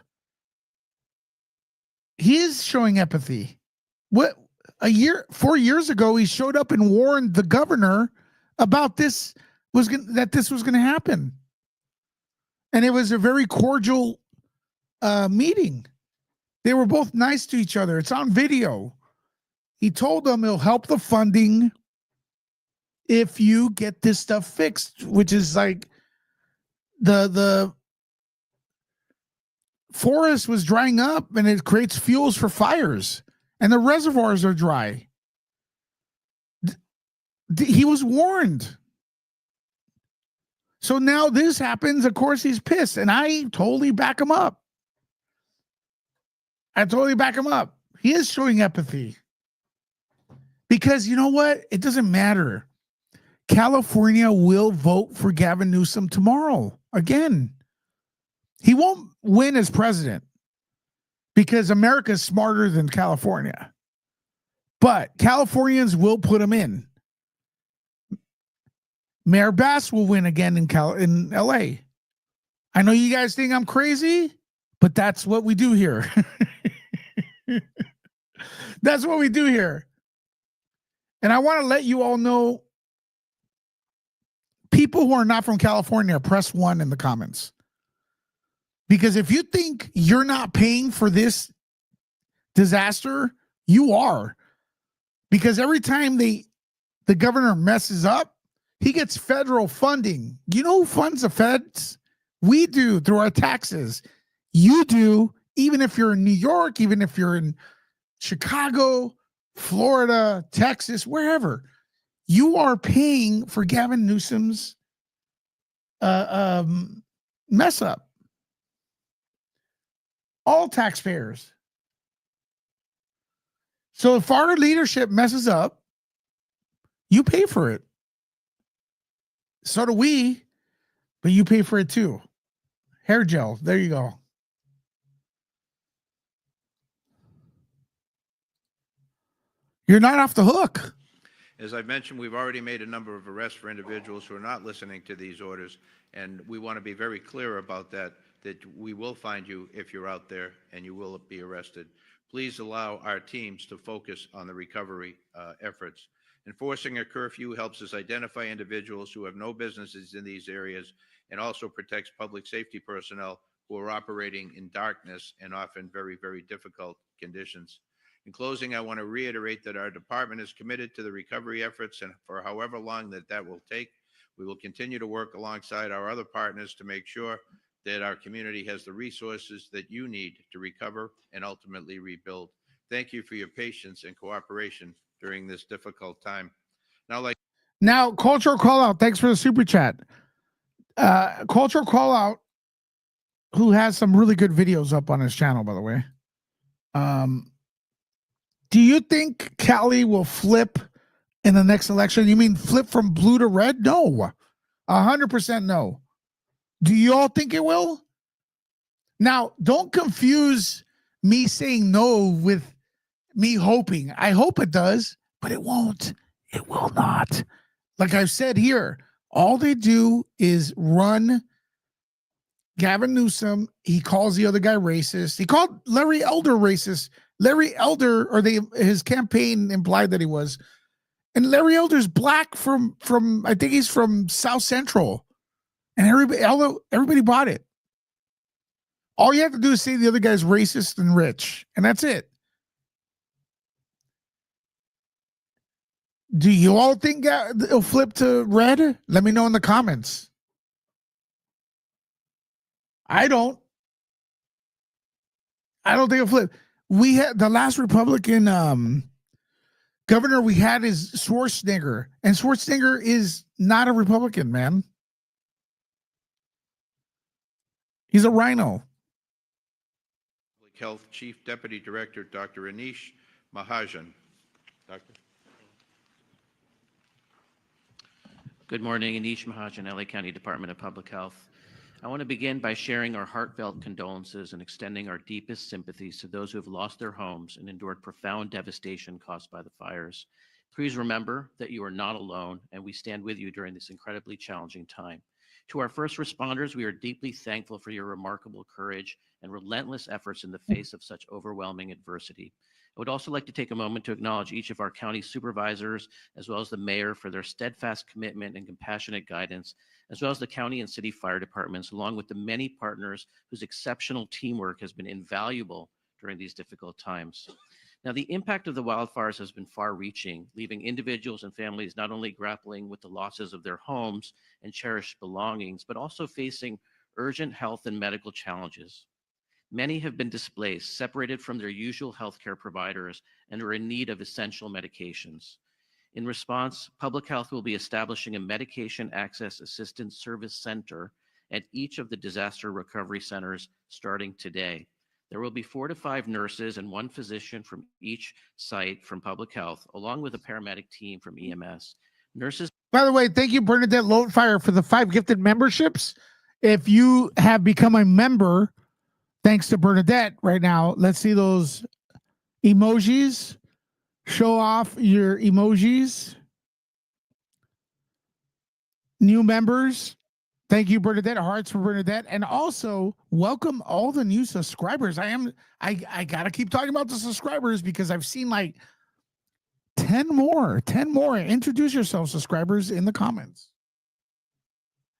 he is showing empathy. What 4 years ago, he showed up and warned the governor about this that this was going to happen. And it was a very cordial meeting. They were both nice to each other. It's on video. He told them he'll help the funding if you get this stuff fixed, which is like the forest was drying up and it creates fuels for fires and the reservoirs are dry. He was warned. So now this happens. Of course, he's pissed, and I totally back him up. He is showing empathy because you know what? It doesn't matter. California will vote for Gavin Newsom tomorrow again. He won't win as president because America's smarter than California. But Californians will put him in. Mayor Bass will win again in LA. I know you guys think I'm crazy, but that's what we do here. That's what we do here. And I want to let you all know, people who are not from California, press 1 in the comments. Because if you think you're not paying for this disaster, you are. Because every time the governor messes up, he gets federal funding. You know who funds the feds? We do, through our taxes. You do, even if you're in New York, even if you're in Chicago, Florida, Texas, wherever. You are paying for Gavin Newsom's mess up. All taxpayers. So if our leadership messes up, you pay for it. So do we, but you pay for it too. Hair gel. There you go. You're not off the hook. As I mentioned, we've already made a number of arrests for individuals who are not listening to these orders, and we want to be very clear about that we will find you if you're out there and you will be arrested. Please allow our teams to focus on the recovery efforts. Enforcing a curfew helps us identify individuals who have no businesses in these areas and also protects public safety personnel who are operating in darkness and often very, very difficult conditions. In closing, I want to reiterate that our department is committed to the recovery efforts, and for however long that will take, we will continue to work alongside our other partners to make sure that our community has the resources that you need to recover and ultimately rebuild. Thank you for your patience and cooperation during this difficult time. Now, cultural call out. Thanks for the super chat. Cultural call out, who has some really good videos up on his channel, by the way. Do you think Cali will flip in the next election? You mean flip from blue to red? No, 100% no. Do you all think it will? Now, don't confuse me saying no with me hoping. I hope it does, but it won't. It will not. Like I've said here, all they do is run Gavin Newsom. He calls the other guy racist. He called Larry Elder racist. Larry Elder, or his campaign implied that he was. And Larry Elder's black from I think he's from South Central. And everybody bought it. All you have to do is say the other guy's racist and rich, and that's it. Do you all think it'll flip to red? Let me know in the comments. I don't think it'll flip. We had the last Republican governor we had is Schwarzenegger, and Schwarzenegger is not a Republican, man. He's a rhino. Public Health Chief Deputy Director, Dr. Anish Mahajan. Doctor. Good morning, Anish Mahajan, LA County Department of Public Health. I want to begin by sharing our heartfelt condolences and extending our deepest sympathies to those who have lost their homes and endured profound devastation caused by the fires. Please remember that you are not alone, and we stand with you during this incredibly challenging time. To our first responders, we are deeply thankful for your remarkable courage and relentless efforts in the face of such overwhelming adversity. I would also like to take a moment to acknowledge each of our county supervisors, as well as the mayor, for their steadfast commitment and compassionate guidance, as well as the county and city fire departments, along with the many partners whose exceptional teamwork has been invaluable during these difficult times. Now, the impact of the wildfires has been far-reaching, leaving individuals and families not only grappling with the losses of their homes and cherished belongings, but also facing urgent health and medical challenges. Many have been displaced, separated from their usual healthcare providers, and are in need of essential medications. In response, Public Health will be establishing a Medication Access Assistance Service Center at each of the disaster recovery centers starting today. There will be 4 to 5 nurses and 1 physician from each site from Public Health, along with a paramedic team from EMS. Nurses. By the way, thank you, Bernadette Lotefire, for the 5 gifted memberships. If you have become a member, thanks to Bernadette right now, let's see those emojis. Show off your emojis. New members. Thank you, Bernadette. Hearts for Bernadette. And also welcome all the new subscribers. I gotta keep talking about the subscribers because I've seen like 10 more. Introduce yourself, subscribers, in the comments.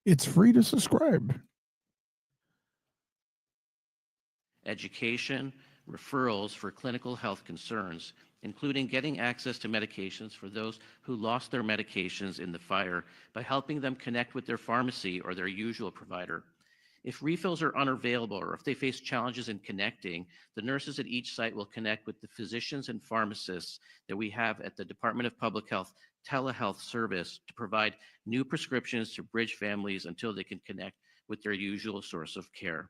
It's free to subscribe. Education, referrals for clinical health concerns, including getting access to medications for those who lost their medications in the fire by helping them connect with their pharmacy or their usual provider. If refills are unavailable or if they face challenges in connecting, the nurses at each site will connect with the physicians and pharmacists that we have at the Department of Public Health telehealth service to provide new prescriptions to bridge families until they can connect with their usual source of care.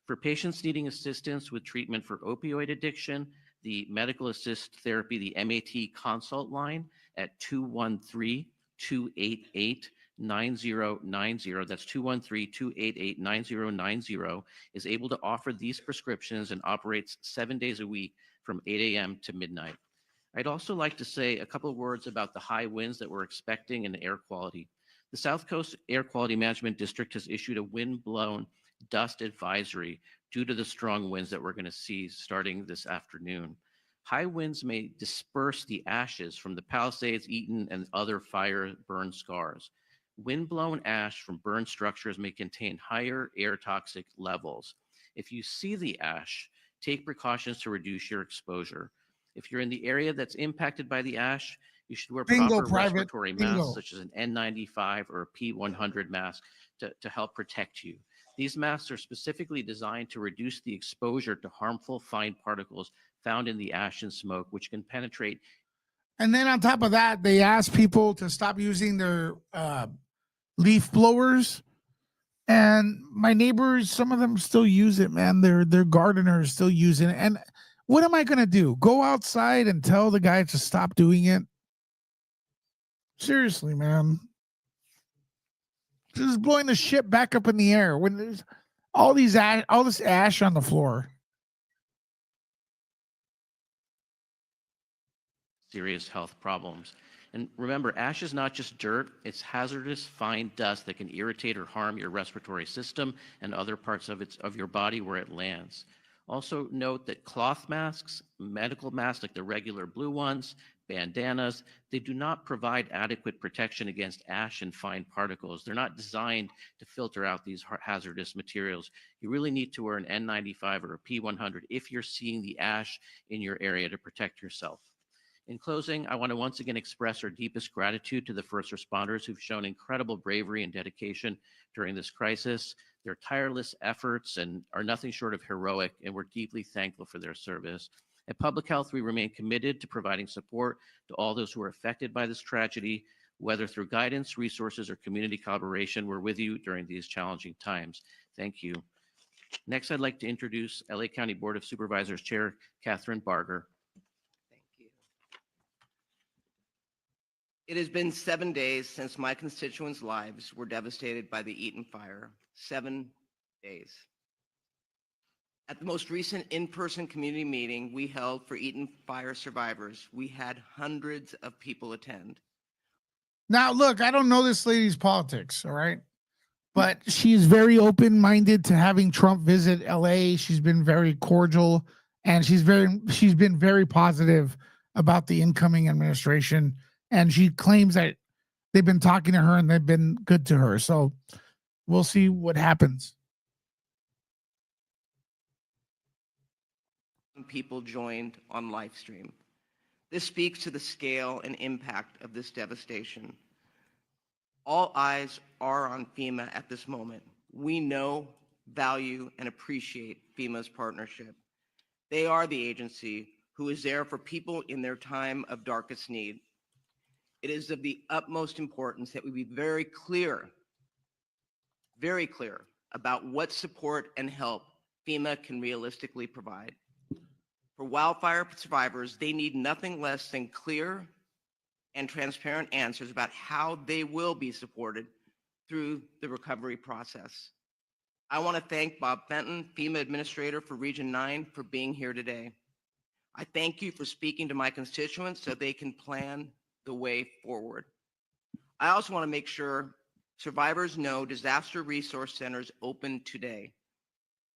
For patients needing assistance with treatment for opioid addiction, the Medical Assist Therapy, the MAT consult line at 213-288 213-288-9090, that's 213-288-9090, is able to offer these prescriptions and operates 7 days a week from 8 a.m. to midnight. I'd also like to say a couple of words about the high winds that we're expecting in air quality. The South Coast Air Quality Management District has issued a wind-blown dust advisory due to the strong winds that we're going to see starting this afternoon. High winds may disperse the ashes from the Palisades, Eaton, and other fire burn scars. Wind-blown ash from burned structures may contain higher air toxic levels. If you see the ash, take precautions to reduce your exposure. If you're in the area that's impacted by the ash, you should wear Bingo, proper Private. respiratory Bingo. masks, such as an N95 or a P100 mask to help protect you. These masks are specifically designed to reduce the exposure to harmful fine particles found in the ash and smoke, which can penetrate. And then on top of that, they ask people to stop using their leaf blowers. And my neighbors, some of them still use it, man. Their gardeners still using it. And what am I gonna do? Go outside and tell the guy to stop doing it? Seriously, man. Just blowing the shit back up in the air when there's all this ash on the floor. Serious health problems. And remember, ash is not just dirt, it's hazardous fine dust that can irritate or harm your respiratory system and other parts of your body where it lands. Also note that cloth masks, medical masks like the regular blue ones, bandanas, they do not provide adequate protection against ash and fine particles. They're not designed to filter out these hazardous materials. You really need to wear an N95 or a P100 if you're seeing the ash in your area to protect yourself. In closing, I want to once again express our deepest gratitude to the first responders who've shown incredible bravery and dedication during this crisis. Their tireless efforts are nothing short of heroic, and we're deeply thankful for their service. At Public Health, we remain committed to providing support to all those who are affected by this tragedy, whether through guidance, resources, or community collaboration. We're with you during these challenging times. Thank you. Next, I'd like to introduce LA County Board of Supervisors Chair Catherine Barger. It has been 7 days since my constituents' lives were devastated by the Eaton fire. 7 days. At the most recent in-person community meeting we held for Eaton fire survivors, we had hundreds of people attend. Now, look, I don't know this lady's politics, all right? But she's very open-minded to having Trump visit LA. She's been very cordial, and she's been very positive about the incoming administration. And she claims that they've been talking to her and they've been good to her. So we'll see what happens. People joined on live stream. This speaks to the scale and impact of this devastation. All eyes are on FEMA at this moment. We know, value, and appreciate FEMA's partnership. They are the agency who is there for people in their time of darkest need. It is of the utmost importance that we be very clear about what support and help FEMA can realistically provide. For wildfire survivors, they need nothing less than clear and transparent answers about how they will be supported through the recovery process. I want to thank Bob Fenton, FEMA Administrator for Region 9, for being here today. I thank you for speaking to my constituents so they can plan the way forward. I also want to make sure survivors know disaster resource centers open today.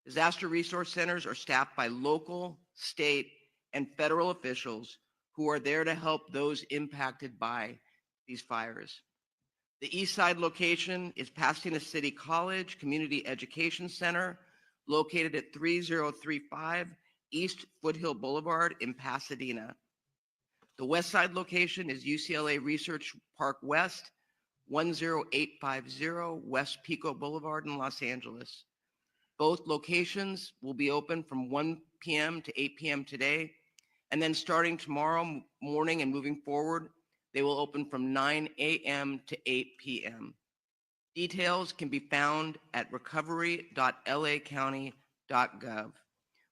Disaster resource centers are staffed by local, state, and federal officials who are there to help those impacted by these fires. The East Side location is Pasadena City College Community Education Center, located at 3035 East Foothill Boulevard in Pasadena. The West Side location is UCLA Research Park West, 10850 West Pico Boulevard in Los Angeles. Both locations will be open from 1 p.m. to 8 p.m. today, and then starting tomorrow morning and moving forward, they will open from 9 a.m. to 8 p.m. Details can be found at recovery.lacounty.gov.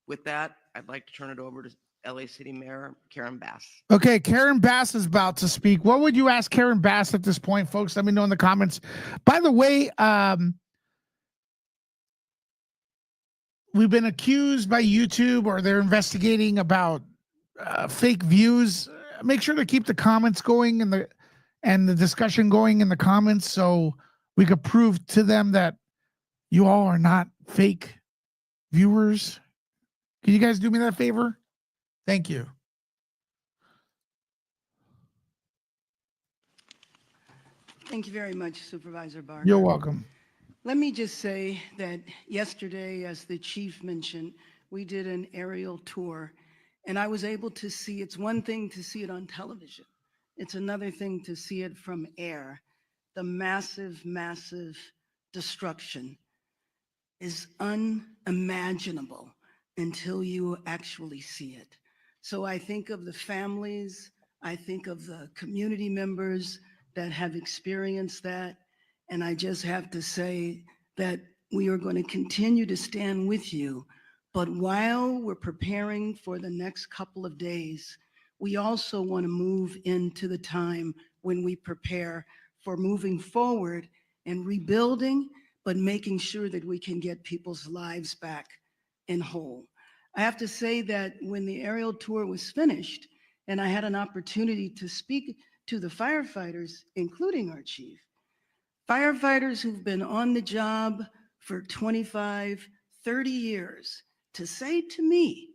With that, I'd like to turn it over to LA City Mayor Karen Bass. Okay, Karen Bass is about to speak. What would you ask Karen Bass at this point, folks? Let me know in the comments. By the way, we've been accused by YouTube, or they're investigating about fake views. Make sure to keep the comments going and the discussion going in the comments, so we could prove to them that you all are not fake viewers. Can you guys do me that favor? Thank you. Thank you very much, Supervisor Barker. You're welcome. Let me just say that yesterday, as the chief mentioned, we did an aerial tour, and I was able to see, it's one thing to see it on television. It's another thing to see it from air. The massive, massive destruction is unimaginable until you actually see it. So I think of the families, I think of the community members that have experienced that. And I just have to say that we are going to continue to stand with you. But while we're preparing for the next couple of days, we also want to move into the time when we prepare for moving forward and rebuilding, but making sure that we can get people's lives back in whole. I have to say that when the aerial tour was finished, and I had an opportunity to speak to the firefighters, including our chief, firefighters who've been on the job for 25, 30 years, to say to me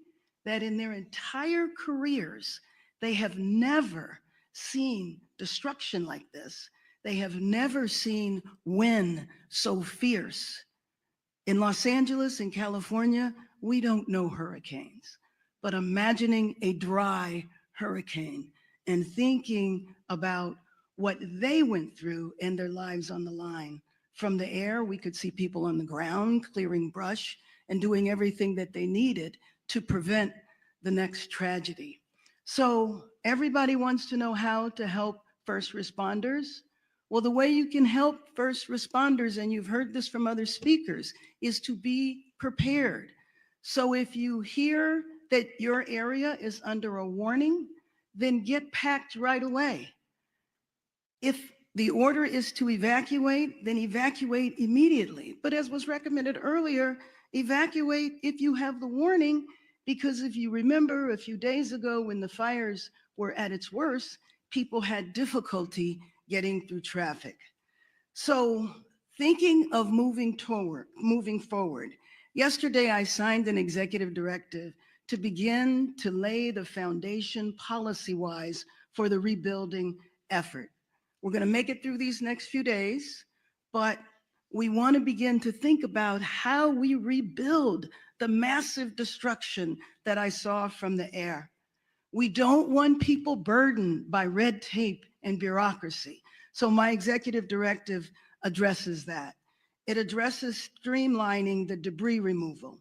that in their entire careers, they have never seen destruction like this. They have never seen wind so fierce. In Los Angeles, in California, we don't know hurricanes, but imagining a dry hurricane and thinking about what they went through and their lives on the line. From the air, we could see people on the ground clearing brush and doing everything that they needed to prevent the next tragedy. So everybody wants to know how to help first responders. Well, the way you can help first responders, and you've heard this from other speakers, is to be prepared. So if you hear that your area is under a warning, then get packed right away. If the order is to evacuate, then evacuate immediately. But as was recommended earlier, evacuate if you have the warning, because if you remember a few days ago when the fires were at its worst, people had difficulty getting through traffic. So thinking of moving forward, yesterday I signed an executive directive to begin to lay the foundation policy-wise for the rebuilding effort. We're going to make it through these next few days, but we want to begin to think about how we rebuild the massive destruction that I saw from the air. We don't want people burdened by red tape and bureaucracy. So my executive directive addresses that. It addresses streamlining the debris removal.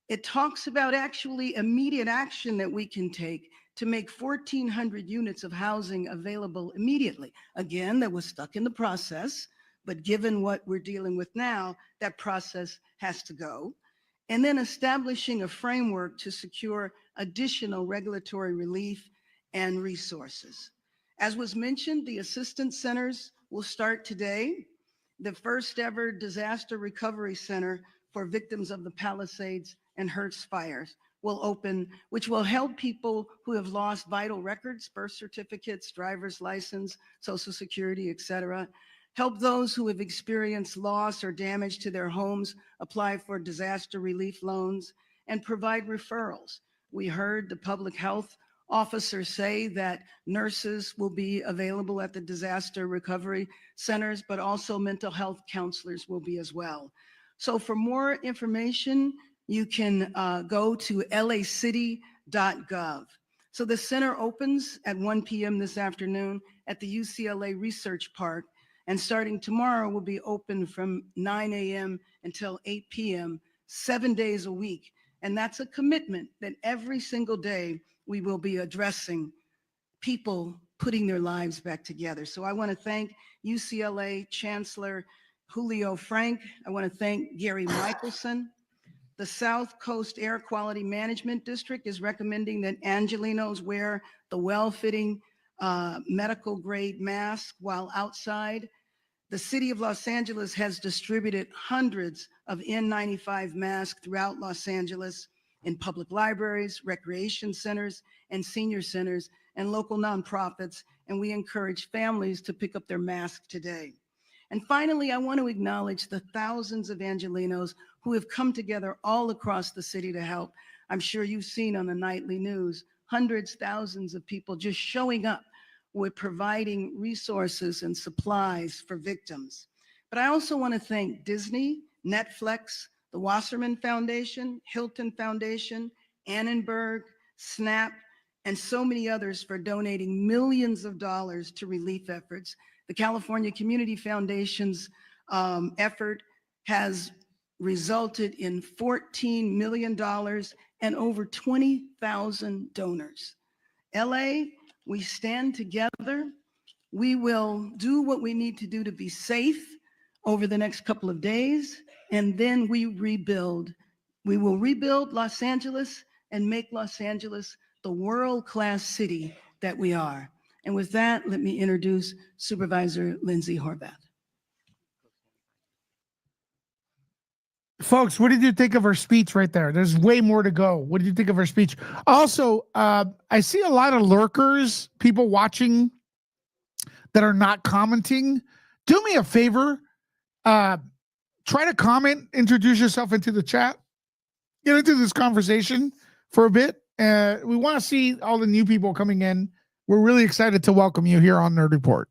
It talks about actually immediate action that we can take to make 1,400 units of housing available immediately. Again, that was stuck in the process, but given what we're dealing with now, that process has to go. And then establishing a framework to secure additional regulatory relief and resources. As was mentioned, the assistance centers will start today. The first ever disaster recovery center for victims of the Palisades and Hertz fires will open, which will help people who have lost vital records, birth certificates, driver's license, Social Security, et cetera. Help those who have experienced loss or damage to their homes apply for disaster relief loans, and provide referrals. We heard the public health officer say that nurses will be available at the disaster recovery centers, but also mental health counselors will be as well. So for more information, you can go to lacity.gov. So the center opens at 1 p.m. this afternoon at the UCLA Research Park, and starting tomorrow will be open from 9 a.m. until 8 p.m., 7 days a week. And that's a commitment that every single day we will be addressing people putting their lives back together. So I want to thank UCLA Chancellor Julio Frank. I want to thank Gary Michelson, The South Coast Air Quality Management District is recommending that Angelenos wear the well-fitting medical grade mask while outside. The city of Los Angeles has distributed hundreds of N95 masks throughout Los Angeles in public libraries, recreation centers, and senior centers, and local nonprofits, and we encourage families to pick up their masks today. And finally, I want to acknowledge the thousands of Angelenos who have come together all across the city to help. I'm sure you've seen on the nightly news, hundreds, thousands of people just showing up with providing resources and supplies for victims. But I also want to thank Disney, Netflix, the Wasserman Foundation, Hilton Foundation, Annenberg, SNAP, and so many others for donating millions of dollars to relief efforts. The California Community Foundation's effort has resulted in $14 million and over 20,000 donors. LA, we stand together. We will do what we need to do to be safe over the next couple of days, and then we rebuild. We will rebuild Los Angeles and make Los Angeles the world-class city that we are. And with that, let me introduce Supervisor Lindsay Horvath. Folks, what did you think of her speech right there? There's way more to go. What did you think of her speech? Also, I see a lot of lurkers, people watching that are not commenting. Do me a favor. Try to comment, introduce yourself into the chat, get into this conversation for a bit. We want to see all the new people coming in. We're really excited to welcome you here on Nerd Report.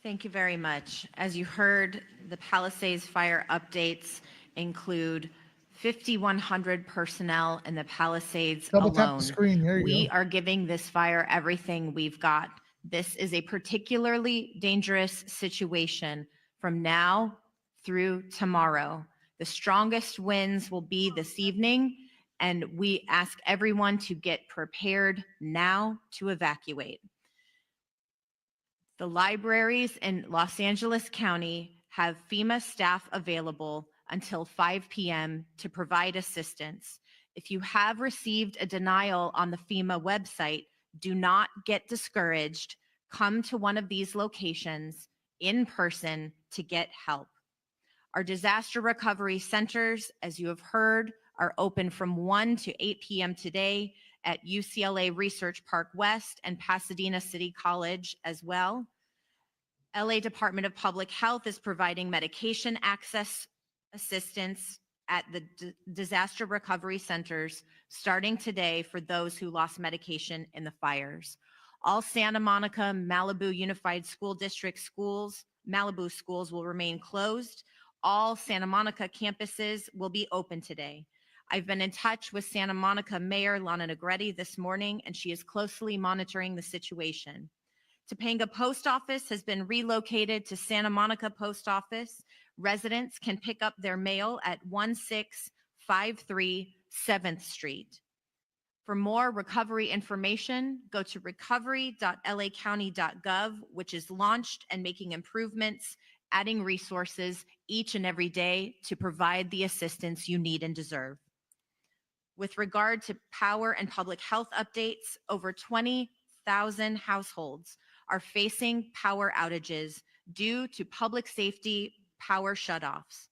Thank you very much. As you heard, the Palisades fire updates include 5,100 personnel in the Palisades Double tap alone. the screen. There you We go. are giving this fire everything we've got. This is a particularly dangerous situation from now through tomorrow. The strongest winds will be this evening, and we ask everyone to get prepared now to evacuate. The libraries in Los Angeles County have FEMA staff available until 5 p.m. to provide assistance. If you have received a denial on the FEMA website, do not get discouraged. Come to one of these locations in person to get help. Our disaster recovery centers, as you have heard, are open from 1 to 8 p.m. today at UCLA Research Park West and Pasadena City College as well. LA Department of Public Health is providing medication access assistance at the disaster recovery centers starting today for those who lost medication in the fires. All Santa Monica, Malibu Unified School District schools, Malibu schools will remain closed. All Santa Monica campuses will be open today. I've been in touch with Santa Monica Mayor Lana Negretti this morning, and she is closely monitoring the situation. Topanga Post Office has been relocated to Santa Monica Post Office. Residents can pick up their mail at 1653 7th Street. For more recovery information, go to recovery.lacounty.gov, which is launched and making improvements, adding resources each and every day to provide the assistance you need and deserve. With regard to power and public health updates, over 20,000 households are facing power outages due to public safety power shutoffs.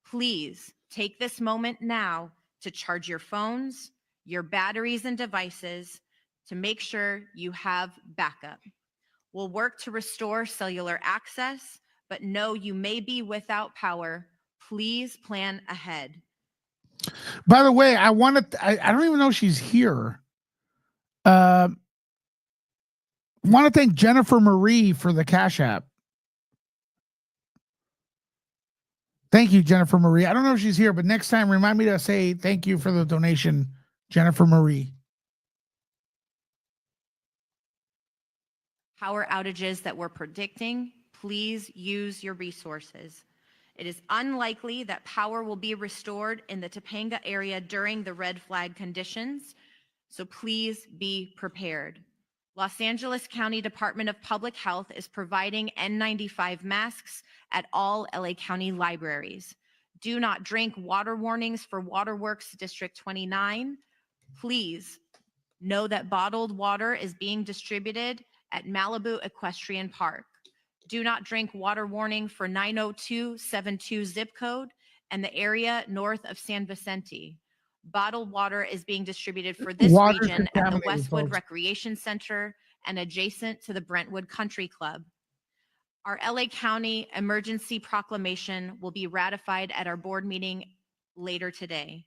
Please take this moment now to charge your phones, your batteries and devices to make sure you have backup. We'll work to restore cellular access, but know you may be without power. Please plan ahead. By the way, I don't even know she's here. Want to thank Jennifer Marie for the Cash App. Thank you, Jennifer Marie. I don't know if she's here, but next time, remind me to say thank you for the donation, Jennifer Marie. Power outages that we're predicting, please use your resources. It is unlikely that power will be restored in the Topanga area during the red flag conditions, so please be prepared. Los Angeles County Department of Public Health is providing N95 masks at all LA County libraries. Do not drink water warnings for Waterworks District 29. Please know that bottled water is being distributed at Malibu Equestrian Park. Do not drink water warning for 90272 zip code and the area north of San Vicente. Bottled water is being distributed for this Water's region at the contaminated, Westwood folks. Recreation Center and adjacent to the Brentwood Country Club. Our LA County emergency proclamation will be ratified at our board meeting later today.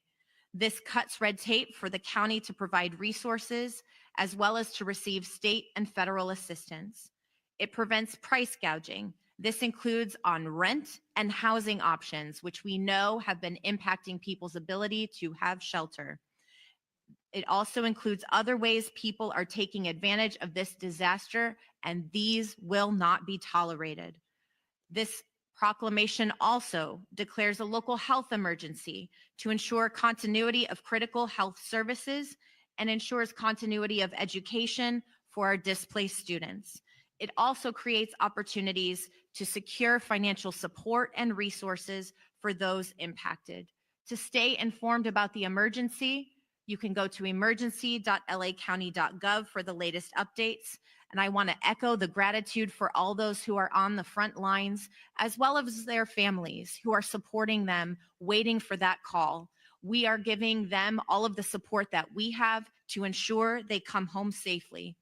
This cuts red tape for the county to provide resources as well as to receive state and federal assistance. It prevents price gouging. This includes on rent and housing options, which we know have been impacting people's ability to have shelter. It also includes other ways people are taking advantage of this disaster, and these will not be tolerated. This proclamation also declares a local health emergency to ensure continuity of critical health services and ensures continuity of education for our displaced students. It also creates opportunities to secure financial support and resources for those impacted. To stay informed about the emergency, you can go to emergency.lacounty.gov for the latest updates. And I want to echo the gratitude for all those who are on the front lines, as well as their families who are supporting them, waiting for that call. We are giving them all of the support that we have to ensure they come home safely.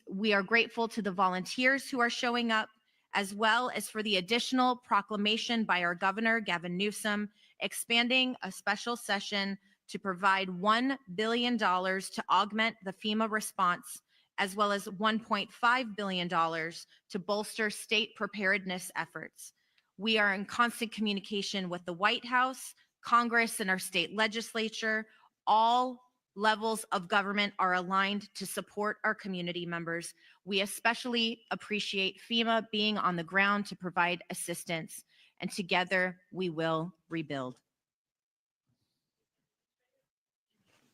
We are grateful to the volunteers who are showing up, as well as for the additional proclamation by our governor, Gavin Newsom, expanding a special session to provide $1 billion to augment the FEMA response, as well as $1.5 billion to bolster state preparedness efforts. We are in constant communication with the White House, Congress, and our state legislature. All levels of government are aligned to support our community members. We especially appreciate FEMA being on the ground to provide assistance, and together we will rebuild.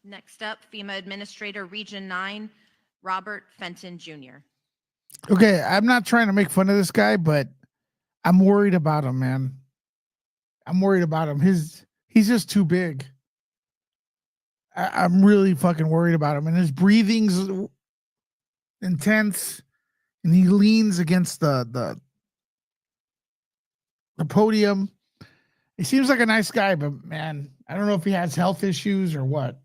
Next up, FEMA Administrator Region 9, Robert Fenton Jr. Okay, I'm not trying to make fun of this guy, but I'm worried about him, man. I'm worried about him. He's just too big. I'm really fucking worried about him, and his breathing's intense, and he leans against the podium. He seems like a nice guy, but man, I don't know if he has health issues or what.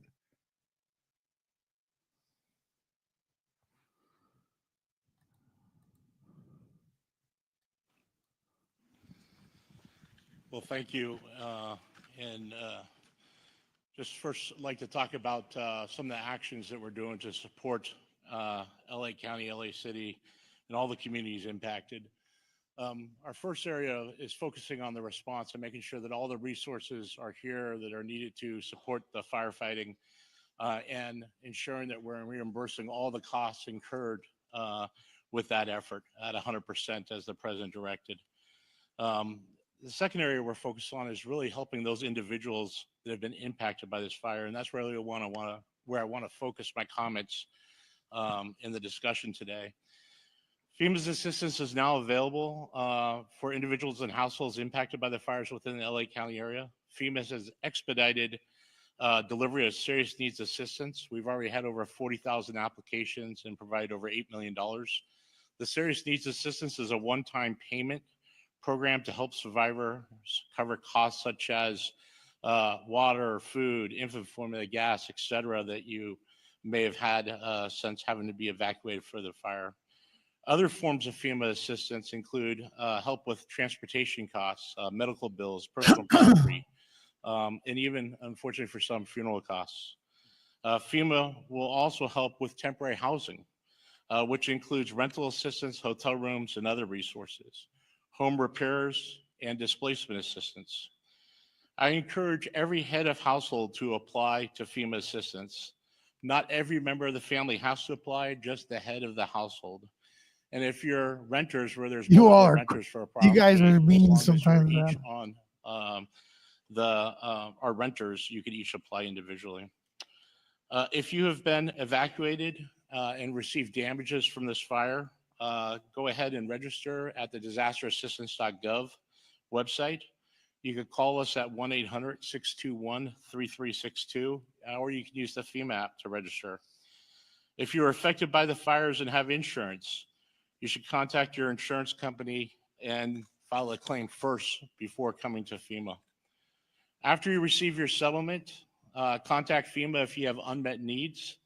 Well, thank you. Just first like to talk about some of the actions that we're doing to support LA County, LA City, and all the communities impacted. Our first area is focusing on the response and making sure that all the resources are here that are needed to support the firefighting and ensuring that we're reimbursing all the costs incurred with that effort at 100% as the president directed. The second area we're focused on is really helping those individuals that have been impacted by this fire, and that's really where I want to focus my comments in the discussion today. FEMA's assistance is now available for individuals and households impacted by the fires within the LA County area. FEMA has expedited delivery of serious needs assistance. We've already had over 40,000 applications and provided over $8 million. The serious needs assistance is a one-time payment program to help survivors cover costs such as water, food, infant formula, gas, etc., that you may have had since having to be evacuated for the fire. Other forms of FEMA assistance include help with transportation costs, medical bills, personal property, and even, unfortunately for some, funeral costs. FEMA will also help with temporary housing, which includes rental assistance, hotel rooms, and other resources, home repairs, and displacement assistance. I encourage every head of household to apply to FEMA assistance. Not every member of the family has to apply, just the head of the household. And if you're renters where there's You all multiple are, renters for a property, you guys are as mean long as you're sometimes, each man. on our renters, you could each apply individually. If you have been evacuated and received damages from this fire, go ahead and register at the disasterassistance.gov website. You could call us at 1-800-621-3362, or you can use the FEMA app to register. If you're affected by the fires and have insurance, you should contact your insurance company and file a claim first before coming to FEMA. After you receive your settlement, contact FEMA if you have unmet needs.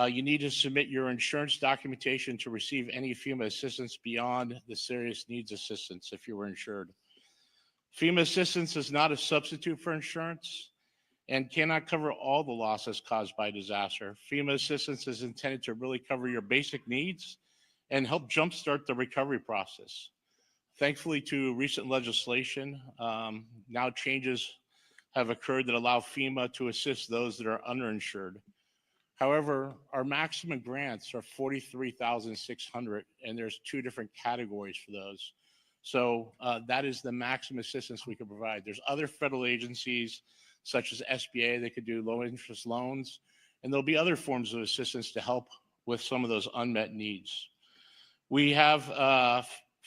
You need to submit your insurance documentation to receive any FEMA assistance beyond the serious needs assistance if you were insured. FEMA assistance is not a substitute for insurance and cannot cover all the losses caused by disaster. FEMA assistance is intended to really cover your basic needs and help jumpstart the recovery process. Thankfully, to recent legislation, now changes have occurred that allow FEMA to assist those that are underinsured. However, our maximum grants are $43,600, and there's two different categories for those. So that is the maximum assistance we can provide. There's other federal agencies such as SBA that could do low interest loans, and there'll be other forms of assistance to help with some of those unmet needs. We have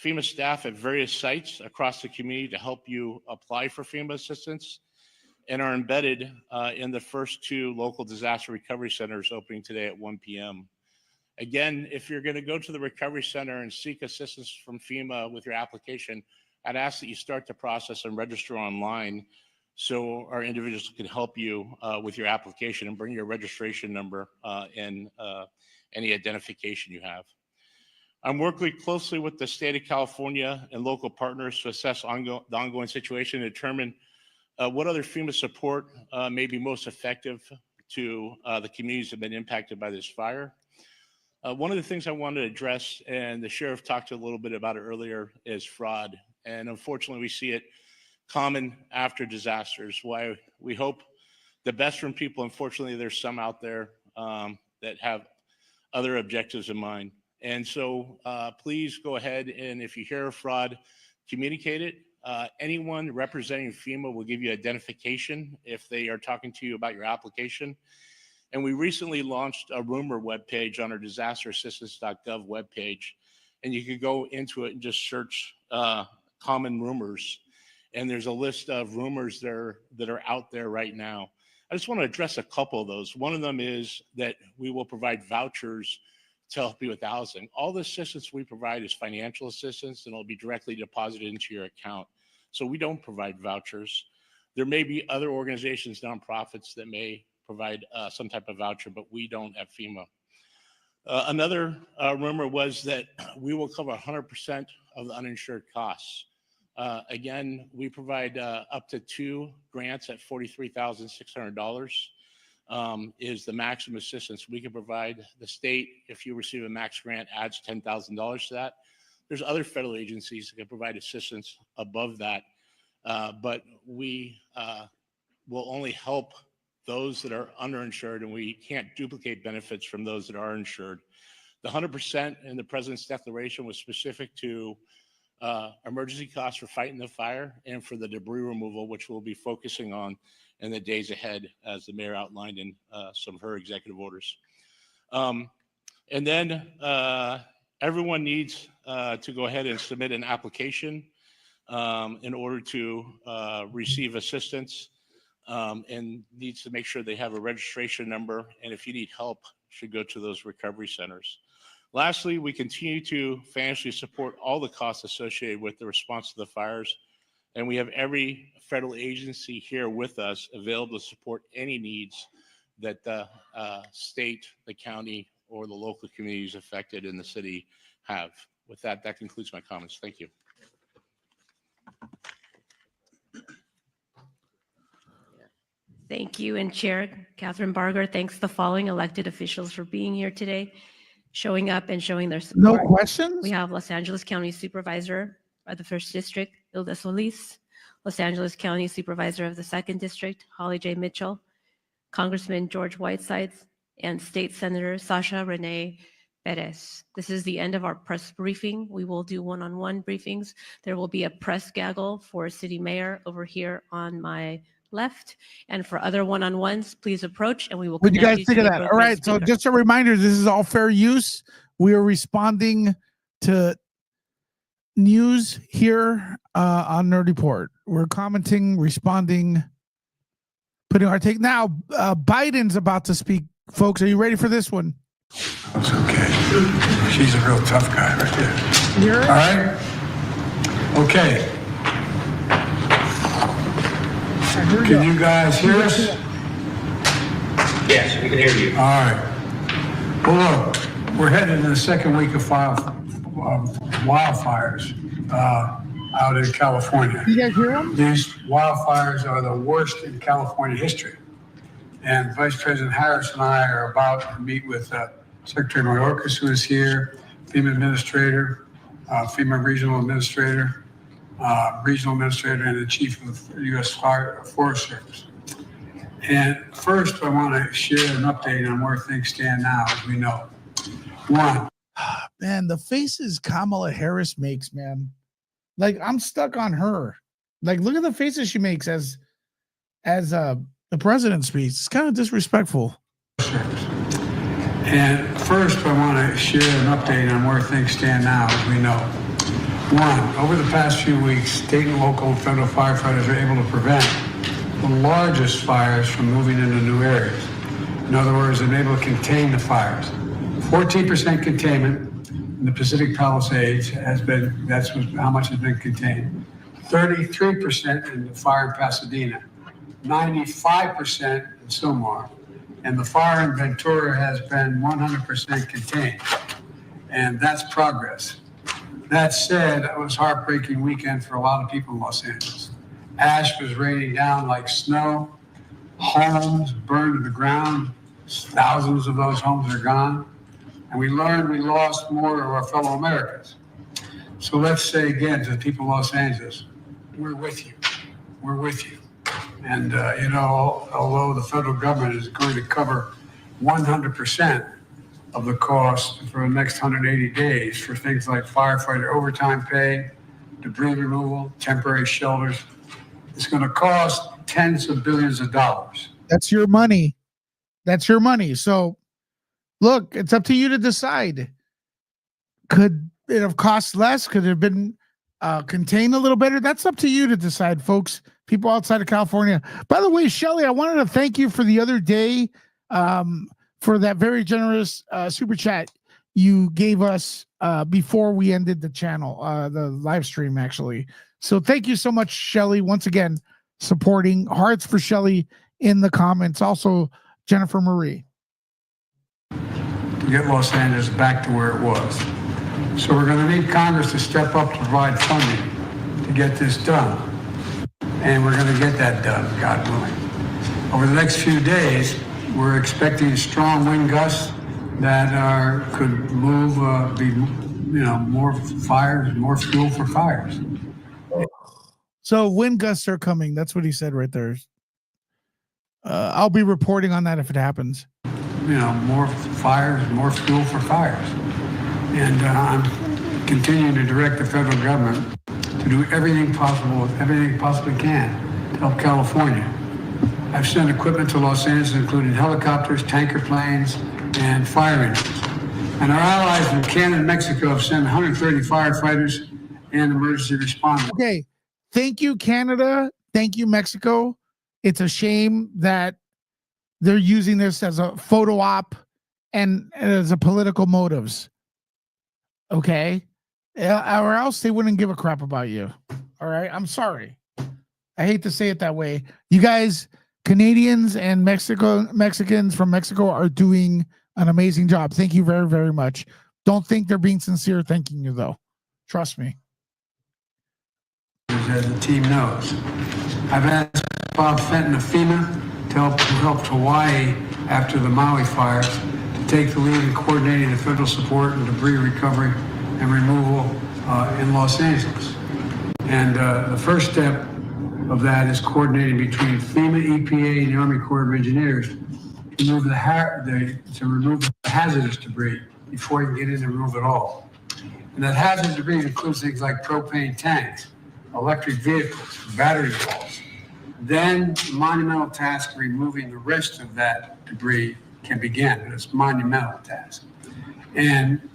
FEMA staff at various sites across the community to help you apply for FEMA assistance, and are embedded in the first two local disaster recovery centers opening today at 1 p.m. Again, if you're going to go to the recovery center and seek assistance from FEMA with your application, I'd ask that you start the process and register online so our individuals can help you with your application and bring your registration number and any identification you have. I'm working closely with the state of California and local partners to assess the ongoing situation and determine what other FEMA support may be most effective to the communities that have been impacted by this fire. One of the things I wanted to address, and the sheriff talked a little bit about it earlier, is fraud. And unfortunately, we see it common after disasters. Why we hope the best from people. Unfortunately, there's some out there that have other objectives in mind. And so please go ahead, and if you hear of fraud, communicate it. Anyone representing FEMA will give you identification if they are talking to you about your application. And we recently launched a rumor webpage on our disasterassistance.gov webpage. And you could go into it and just search common rumors. And there's a list of rumors that are out there right now. I just want to address a couple of those. One of them is that we will provide vouchers to help you with housing. All the assistance we provide is financial assistance, and it'll be directly deposited into your account. So we don't provide vouchers. There may be other organizations, nonprofits, that may provide some type of voucher, but we don't at FEMA. Another rumor was that we will cover 100% of the uninsured costs. Again, we provide up to 2 grants at $43,600 is the maximum assistance we can provide. The state, if you receive a max grant, adds $10,000 to that. There's other federal agencies that can provide assistance above that, but we will only help those that are underinsured, and we can't duplicate benefits from those that are insured. The 100% in the President's declaration was specific to emergency costs for fighting the fire and for the debris removal, which we'll be focusing on in the days ahead, as the mayor outlined in some of her executive orders. And then everyone needs to go ahead and submit an application in order to receive assistance, and needs to make sure they have a registration number. And if you need help, should go to those recovery centers. Lastly, we continue to financially support all the costs associated with the response to the fires. And we have every federal agency here with us available to support any needs that the state, the county, or the local communities affected in the city have. With that, that concludes my comments. Thank you. Thank you. And Chair Catherine Barger thanks the following elected officials for being here today, showing up and showing their support. No questions? We have Los Angeles County Supervisor of the 1st District, Hilda Solis, Los Angeles County Supervisor of the 2nd District, Holly J. Mitchell, Congressman George Whitesides, and State Senator Sasha Renee Perez. This is the end of our press briefing. We will do one-on-one briefings. There will be a press gaggle for City Mayor over here on my left. And for other one-on-ones, please approach and we will What do you connect guys think to of the that? All appropriate right. So speaker. just a reminder, this is all fair use. We are responding to news here on Nerd Report. We're commenting, responding, putting our take. Now, Biden's about to speak. Folks, are you ready for this one? That's okay. She's a real tough guy right there. You're All right? Okay. Can you guys hear us? Yes, we can hear you. All right. Well, look, we're headed into the second week of wildfires out in California. You guys hear him? These wildfires are the worst in California history. And Vice President Harris and I are about to meet with Secretary Mayorkas, who is here, FEMA Administrator, FEMA Regional Administrator, and the Chief of the U.S. Forest Service. And first, I want to share an update on where things stand now, as we know. One. Man, the faces Kamala Harris makes, man. Like, I'm stuck on her. Like, look at the faces she makes as the president speaks. It's kind of disrespectful. And first, I want to share an update on where things stand now, as we know. One, over the past few weeks, state and local and federal firefighters are able to prevent the largest fires from moving into new areas. In other words, they're able to contain the fires. 14% containment in the Pacific Palisades that's how much has been contained. 33% in the fire in Pasadena. 95% in Sylmar, and the fire in Ventura has been 100% contained, and that's progress. That said, it was a heartbreaking weekend for a lot of people in Los Angeles. Ash was raining down like snow. Homes burned to the ground. Thousands of those homes are gone, and we learned we lost more of our fellow Americans. So let's say again to the people of Los Angeles, we're with you. We're with you. And, although the federal government is going to cover 100% of the cost for the next 180 days for things like firefighter overtime pay, debris removal, temporary shelters, it's going to cost tens of billions of dollars. That's your money. That's your money. So, look, it's up to you to decide. Could it have cost less? Could it have been contained a little better? That's up to you to decide, folks. People outside of California. By the way, Shelly, I wanted to thank you for the other day for that very generous super chat you gave us before we ended the channel, the live stream, actually. So thank you so much, Shelly. Once again, supporting. Hearts for Shelly in the comments. Also, Jennifer Marie. To get Los Angeles back to where it was. So we're going to need Congress to step up to provide funding to get this done. And we're going to get that done, God willing. Over the next few days, we're expecting strong wind gusts that could move, more fires, more fuel for fires. So wind gusts are coming. That's what he said right there. I'll be reporting on that if it happens. More fires, more fuel for fires. And I'm continuing to direct the federal government to do everything possibly can to help California. I've sent equipment to Los Angeles, including helicopters, tanker planes, and fire engines. And our allies in Canada and Mexico have sent 130 firefighters and emergency responders. Okay. Thank you, Canada. Thank you, Mexico. It's a shame that they're using this as a photo op and as a political motives. Okay. Or else they wouldn't give a crap about you. All right. I'm sorry. I hate to say it that way. You guys, Canadians and Mexicans from Mexico are doing an amazing job. Thank you very, very much. Don't think they're being sincere thanking you, though. Trust me. As the team knows, I've asked Bob Fenton of FEMA to help Hawaii after the Maui fires to take the lead in coordinating the federal support and debris recovery and removal in Los Angeles. And the first step of that is coordinating between FEMA, EPA, and the Army Corps of Engineers to remove the hazardous debris before you can get in and remove it all. And that hazardous debris includes things like propane tanks, electric vehicles, battery walls. Then the monumental task of removing the rest of that debris can begin. It's a monumental task. And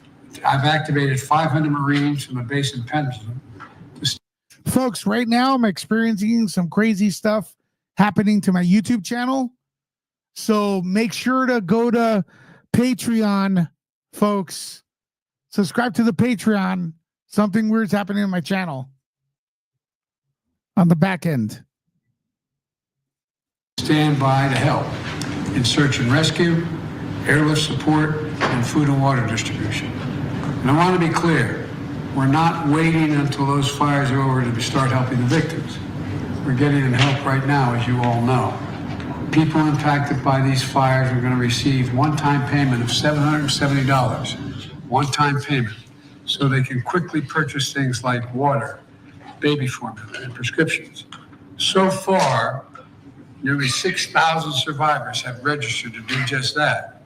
I've activated 500 Marines from the base in Pendleton. Folks, right now I'm experiencing some crazy stuff happening to my YouTube channel. So make sure to go to Patreon, folks. Subscribe to the Patreon. Something weird's happening on my channel on the back end. Stand by to help in search and rescue, airlift support, and food and water distribution. And I want to be clear, we're not waiting until those fires are over to start helping the victims. We're getting them help right now, as you all know. People impacted by these fires are going to receive one-time payment of $770, one-time payment, so they can quickly purchase things like water, baby formula, and prescriptions. So far, nearly 6,000 survivors have registered to do just that,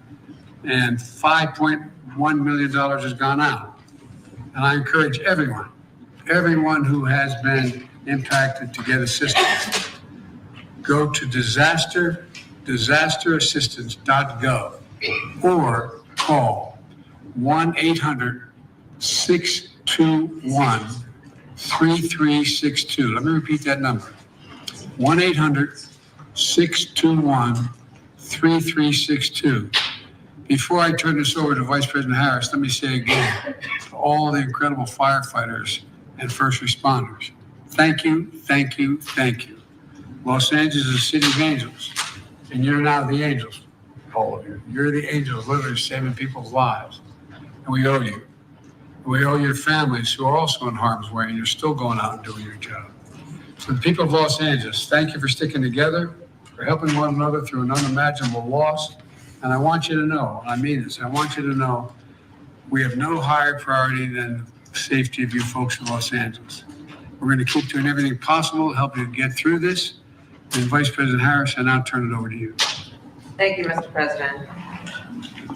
and $5.1 million has gone out. And I encourage everyone who has been impacted to get assistance. Go to disasterassistance.gov or call 1-800-621-3362. Let me repeat that number. 1-800-621-3362. Before I turn this over to Vice President Harris, let me say again to all the incredible firefighters and first responders, thank you, thank you, thank you. Los Angeles is a city of angels, and you're now the angels, all of you. You're the angels literally saving people's lives, and we owe you. We owe your families who are also in harm's way, and you're still going out and doing your job. So the people of Los Angeles, thank you for sticking together, for helping one another through an unimaginable loss. And I want you to know, and I mean this, I want you to know we have no higher priority than the safety of you folks in Los Angeles. We're going to keep doing everything possible to help you get through this. And Vice President Harris, I now turn it over to you. Thank you, Mr. President.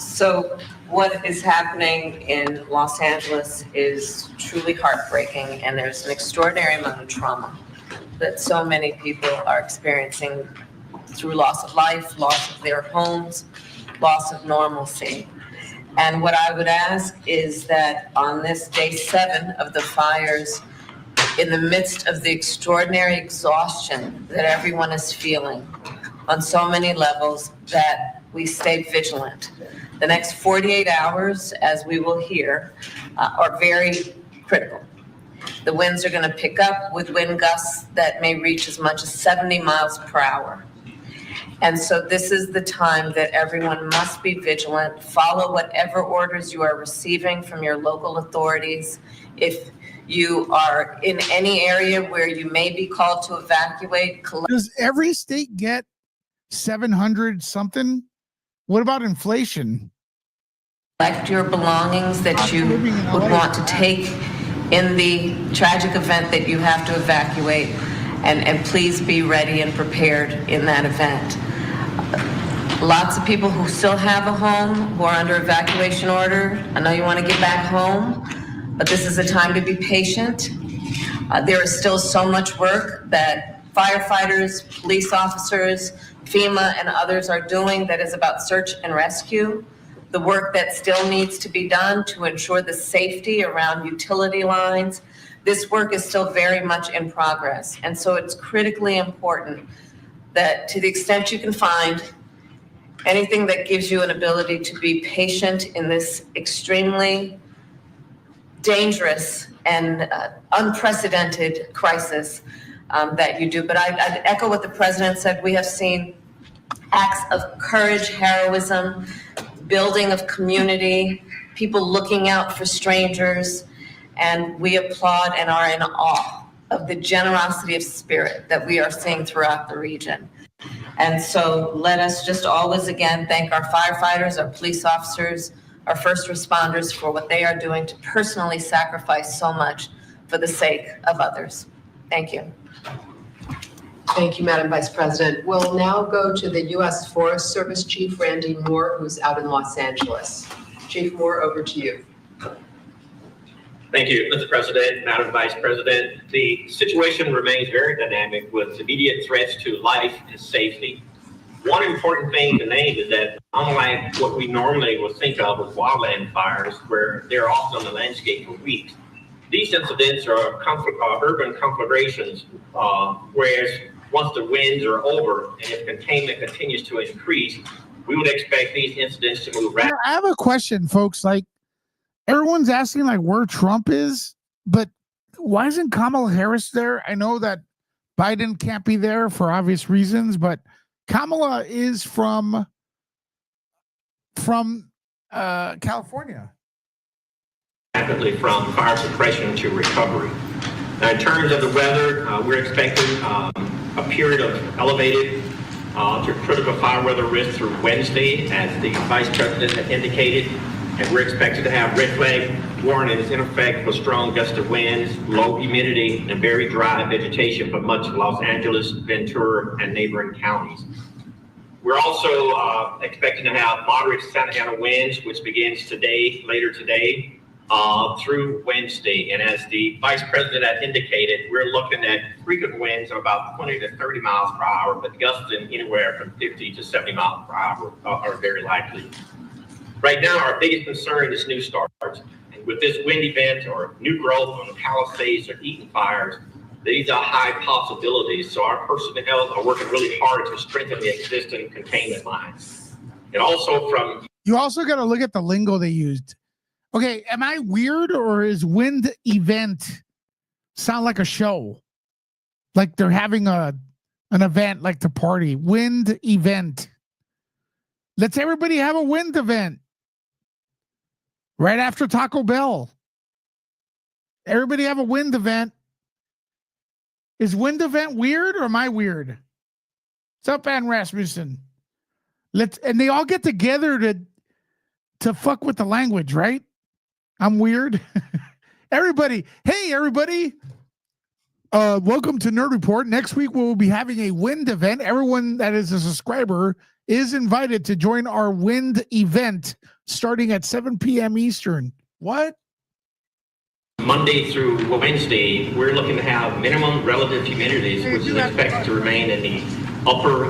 So what is happening in Los Angeles is truly heartbreaking, and there's an extraordinary amount of trauma that so many people are experiencing through loss of life, loss of their homes, loss of normalcy. And what I would ask is that on this day 7 of the fires, in the midst of the extraordinary exhaustion that everyone is feeling on so many levels, that we stay vigilant. The next 48 hours, as we will hear, are very critical. The winds are going to pick up with wind gusts that may reach as much as 70 miles per hour. And so this is the time that everyone must be vigilant, follow whatever orders you are receiving from your local authorities. If you are in any area where you may be called to evacuate. Does every state get 700 something? What about inflation? Collect your belongings that you would want to take in the tragic event that you have to evacuate, and please be ready and prepared in that event. Lots of people who still have a home, who are under evacuation order. I know you want to get back home, but this is a time to be patient. There is still so much work that firefighters, police officers, FEMA, and others are doing that is about search and rescue. The work that still needs to be done to ensure the safety around utility lines. This work is still very much in progress. And so it's critically important that, to the extent you can find anything that gives you an ability to be patient in this extremely dangerous and unprecedented crisis, that you do. But I'd echo what the president said. We have seen acts of courage, heroism, building of community, people looking out for strangers, and we applaud and are in awe of the generosity of spirit that we are seeing throughout the region. And so let us just always again thank our firefighters, our police officers, our first responders for what they are doing to personally sacrifice so much for the sake of others. Thank you. Thank you, Madam Vice President. We'll now go to the U.S. Forest Service Chief Randy Moore, who's out in Los Angeles. Chief Moore, over to you. Thank you, Mr. President, Madam Vice President. The situation remains very dynamic with immediate threats to life and safety. One important thing to name is that unlike what we normally would think of as wildland fires, where they're often on the landscape for weeks, these incidents are urban conflagrations, whereas once the winds are over and if containment continues to increase, we would expect these incidents to move rapidly. I have a question, folks. Like, everyone's asking like where Trump is, but why isn't Kamala Harris there? I know that Biden can't be there for obvious reasons, but Kamala is from California. Rapidly from fire suppression to recovery. Now, in terms of the weather, we're expecting a period of elevated to critical fire weather risk through Wednesday, as the Vice President had indicated, and we're expected to have red flag warnings in effect for strong gust of winds, low humidity, and very dry vegetation for much of Los Angeles, Ventura, and neighboring counties. We're also expecting to have moderate Santa Ana winds, which begins today, later today, through Wednesday. And as the Vice President had indicated, we're looking at frequent winds of about 20 to 30 miles per hour, but gusting anywhere from 50 to 70 miles per hour are very likely. Right now, our biggest concern is new starts. And with this wind event or new growth on the Palisades or Eaton fires, these are high possibilities. So our personnel are working really hard to strengthen the existing containment lines. And also you also got to look at the lingo they used. Okay, am I weird, or is wind event sound like a show? Like they're having an event, like to party. Wind event. Let's everybody have a wind event. Right after Taco Bell. Everybody have a wind event. Is wind event weird, or am I weird? What's up, Ann Rasmussen? And they all get together to fuck with the language, right? I'm weird. Everybody, hey everybody. Welcome to Nerd Report. Next week we'll be having a wind event. Everyone that is a subscriber is invited to join our wind event starting at 7 p.m. Eastern. What? Monday through Wednesday, we're looking to have minimum relative humidities, which is expected to remain in the upper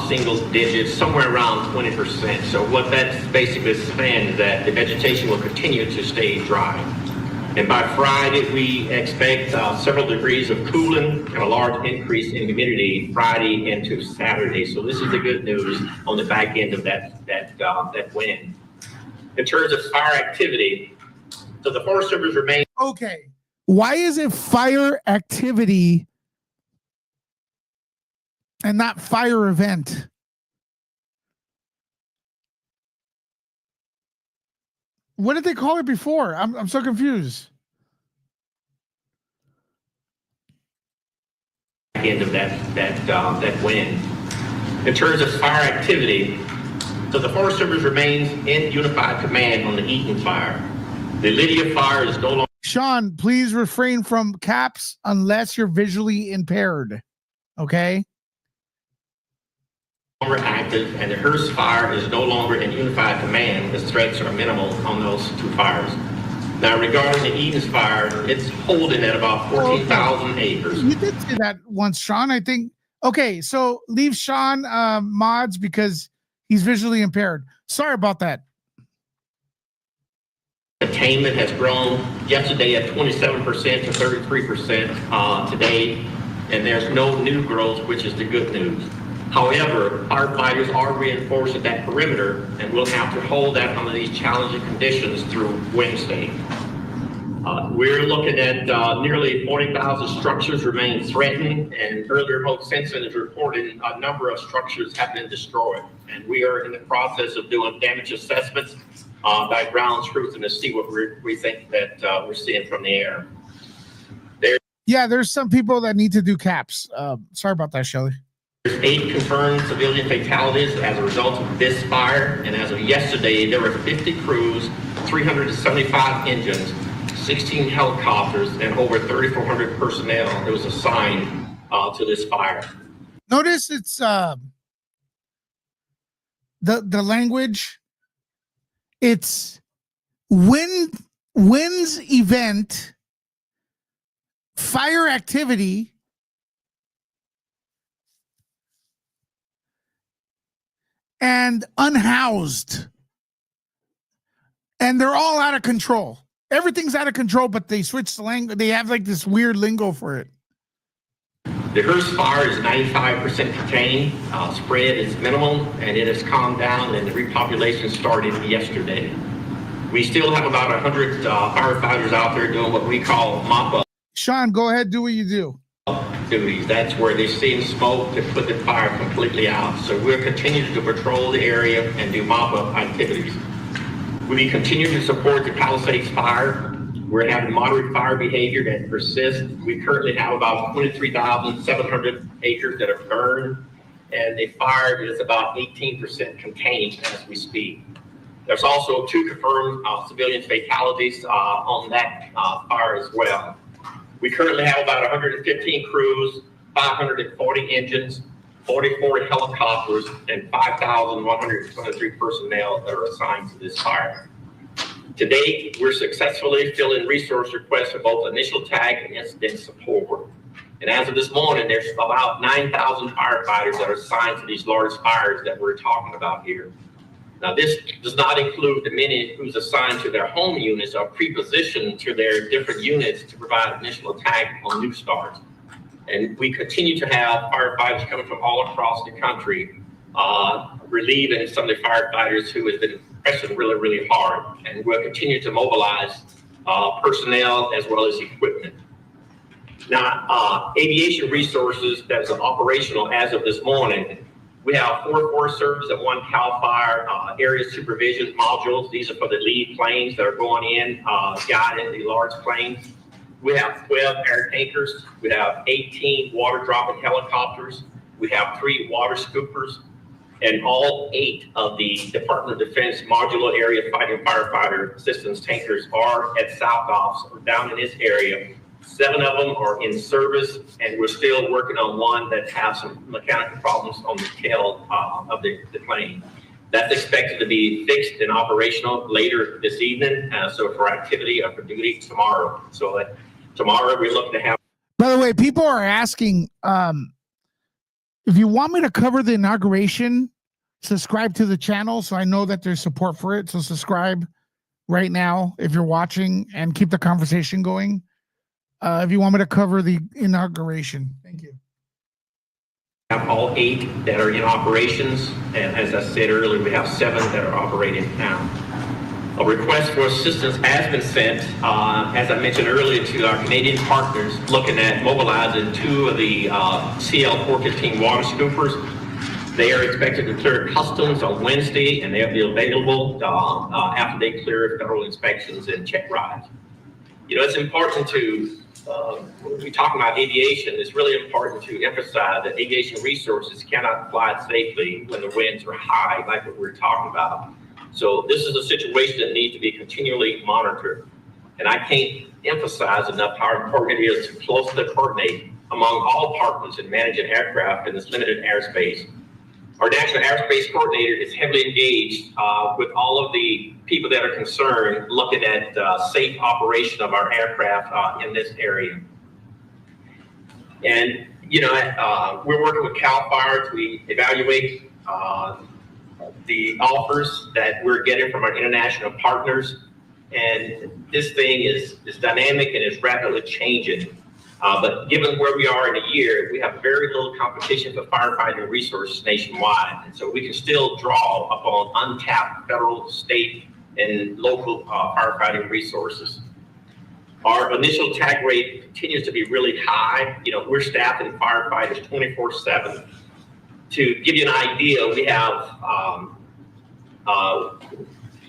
single digits, somewhere around 20%. So what that's basically saying is that the vegetation will continue to stay dry. And by Friday, we expect several degrees of cooling and a large increase in humidity Friday into Saturday. So this is the good news on the back end of that wind. In terms of fire activity, so the Forest Service remain. Okay. Why is it fire activity and not fire event? What did they call it before? I'm so confused. End of that wind. In terms of fire activity, so the Forest Service remains in unified command on the Eaton fire. The Lydia fire is no longer. Sean, please refrain from caps unless you're visually impaired. Okay? Active, and the Hearst fire is no longer in unified command as threats are minimal on those two fires. Now, regarding the Eaton's fire, it's holding at about 14,000 acres. You did say that once, Sean, I think. Okay, so leave Sean mods because he's visually impaired. Sorry about that. Containment has grown yesterday at 27% to 33% today, and there's no new growth, which is the good news. However, firefighters are reinforcing that perimeter, and we'll have to hold that under these challenging conditions through Wednesday. We're looking at nearly 40,000 structures remain threatened, and earlier Hope Simpson is reporting a number of structures have been destroyed. And we are in the process of doing damage assessments by ground truthing to see what we think that we're seeing from the air. There's some people that need to do caps. Sorry about that, Shelley. There's 8 confirmed civilian fatalities as a result of this fire, and as of yesterday, there were 50 crews, 375 engines, 16 helicopters, and over 3,400 personnel that was assigned to this fire. Notice it's the language. It's winds event, fire activity. and unhoused. And they're all out of control. Everything's out of control, but they switch the language. They have like this weird lingo for it. The Hearst fire is 95% contained, spread is minimal, and it has calmed down, and the repopulation started yesterday. We still have about 100 firefighters out there doing what we call mop-up Sean, go ahead, do what you do. duties. That's where they're seeing smoke to put the fire completely out. So we'll continue to patrol the area and do mop-up activities. We continue to support the Palisades fire. We're having moderate fire behavior that persists. We currently have about 23,700 acres that are burned, and the fire is about 18% contained as we speak. There's also 2 confirmed civilian fatalities on that fire as well. We currently have about 115 crews, 540 engines, 44 helicopters, and 5,123 personnel that are assigned to this fire. To date, we're successfully filling resource requests for both initial tag and incident support. And as of this morning, there's about 9,000 firefighters that are assigned to these large fires that we're talking about here. Now, this does not include the many who's assigned to their home units or pre-positioned to their different units to provide initial attack on new starts. And we continue to have firefighters coming from all across the country, relieving some of the firefighters who has been pressing really, really hard. And we'll continue to mobilize personnel as well as equipment. Now, aviation resources that's operational as of this morning, we have 4 Forest Service and 1 CAL FIRE area supervision modules. These are for the lead planes that are going in, guiding the large planes. We have 12 air tankers. We have 18 water dropping helicopters. We have 3 water scoopers. And all 8 of the Department of Defense modular area fighting firefighter assistance tankers are at South Ops or down in this area. 7 of them are in service, and we're still working on 1 that has some mechanical problems on the tail of the plane. That's expected to be fixed and operational later this evening, so for activity or for duty tomorrow. So tomorrow we're looking to have. By the way, people are asking, if you want me to cover the inauguration, subscribe to the channel so I know that there's support for it. So subscribe right now if you're watching and keep the conversation going. If you want me to cover the inauguration. Thank you. Have all 8 that are in operations, and as I said earlier, we have 7 that are operating now. A request for assistance has been sent, as I mentioned earlier, to our Canadian partners, looking at mobilizing 2 of the CL-415 water scoopers. They are expected to clear customs on Wednesday, and they'll be available after they clear federal inspections and check rides. You know, it's important to, when we talk about aviation, it's really important to emphasize that aviation resources cannot fly safely when the winds are high, like what we're talking about. So this is a situation that needs to be continually monitored. And I can't emphasize enough how important it is to closely coordinate among all partners in managing aircraft in this limited airspace. Our National Airspace Coordinator is heavily engaged with all of the people that are concerned, looking at safe operation of our aircraft in this area. And, you know, we're working with CAL FIRE to evaluate the offers that we're getting from our international partners. And this thing is dynamic and is rapidly changing. But given where we are in a year, we have very little competition for firefighting resources nationwide. And so we can still draw upon untapped federal, state, and local firefighting resources. Our initial tag rate continues to be really high. You know, we're staffing firefighters 24/7. To give you an idea, we have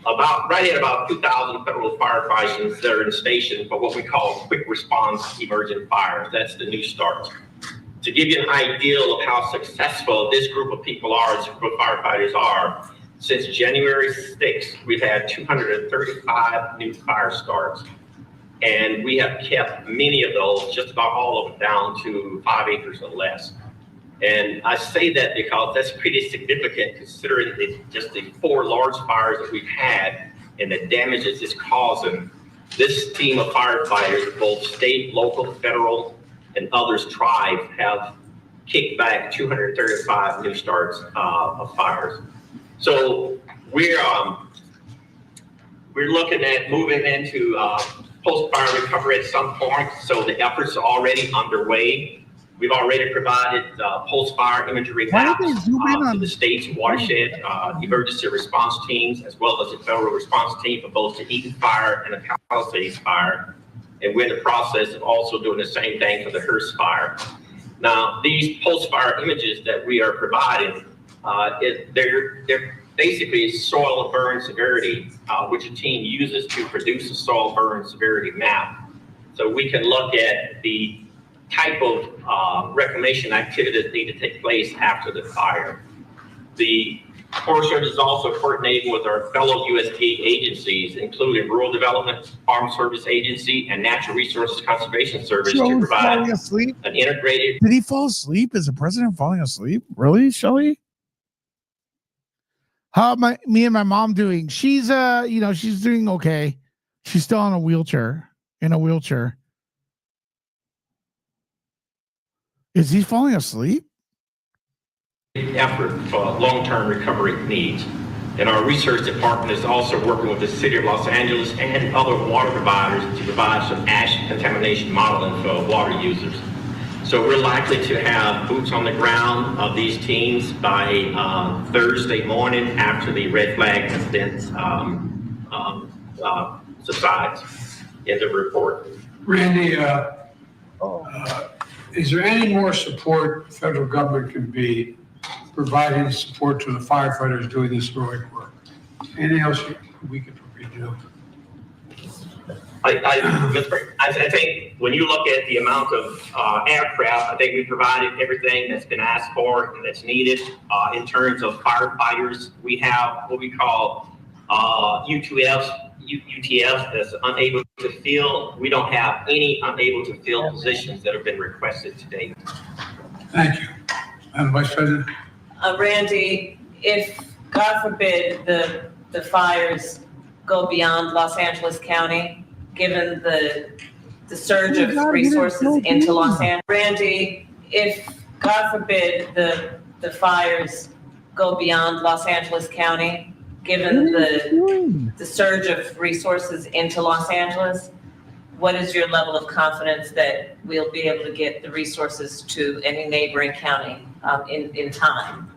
about 2,000 federal firefighters that are in station for what we call quick response emergent fires. That's the new starts. To give you an idea of how successful this group of people are, this group of firefighters are, since January 6th, we've had 235 new fire starts. And we have kept many of those, just about all of them, down to 5 acres or less. And I say that because that's pretty significant considering just the 4 large fires that we've had and the damages it's causing. This team of firefighters, both state, local, federal, and others tribe, have kicked back 235 new starts of fires. So we're looking at moving into post-fire recovery at some point. So the efforts are already underway. We've already provided post-fire imagery maps to the state's watershed emergency response teams, as well as the federal response team for both the Eaton fire and the Palisades fire. And we're in the process of also doing the same thing for the Hearst fire. Now, these post-fire images that we are providing, they're basically soil burn severity, which a team uses to produce a soil burn severity map. So we can look at the type of reclamation activity that need to take place after the fire. The Forest Service is also coordinating with our fellow USDA agencies, including Rural Development, Farm Service Agency, and Natural Resources Conservation Service to provide an integrated. Did he fall asleep? Is the president falling asleep? Really, Shelley? How am me and my mom doing? She's she's doing okay. She's still in a wheelchair. Is he falling asleep? Effort for long-term recovery needs. And our research department is also working with the City of Los Angeles and other water providers to provide some ash contamination modeling for water users. So we're likely to have boots on the ground of these teams by Thursday morning after the red flag incident subsides in the report. Randy, is there any more support the federal government can be providing support to the firefighters doing this heroic work? Anything else we could do? I think when you look at the amount of aircraft, I think we provided everything that's been asked for and that's needed. In terms of firefighters, we have what we call UTFs that's unable to fill. We don't have any unable to fill positions that have been requested to date. Thank you. Madam Vice President. Randy, if God forbid the fires go beyond Los Angeles County, given the surge of resources into Los Angeles. Randy, if God forbid the fires go beyond Los Angeles County, given the surge of resources into Los Angeles, what is your level of confidence that we'll be able to get the resources to any neighboring county in time?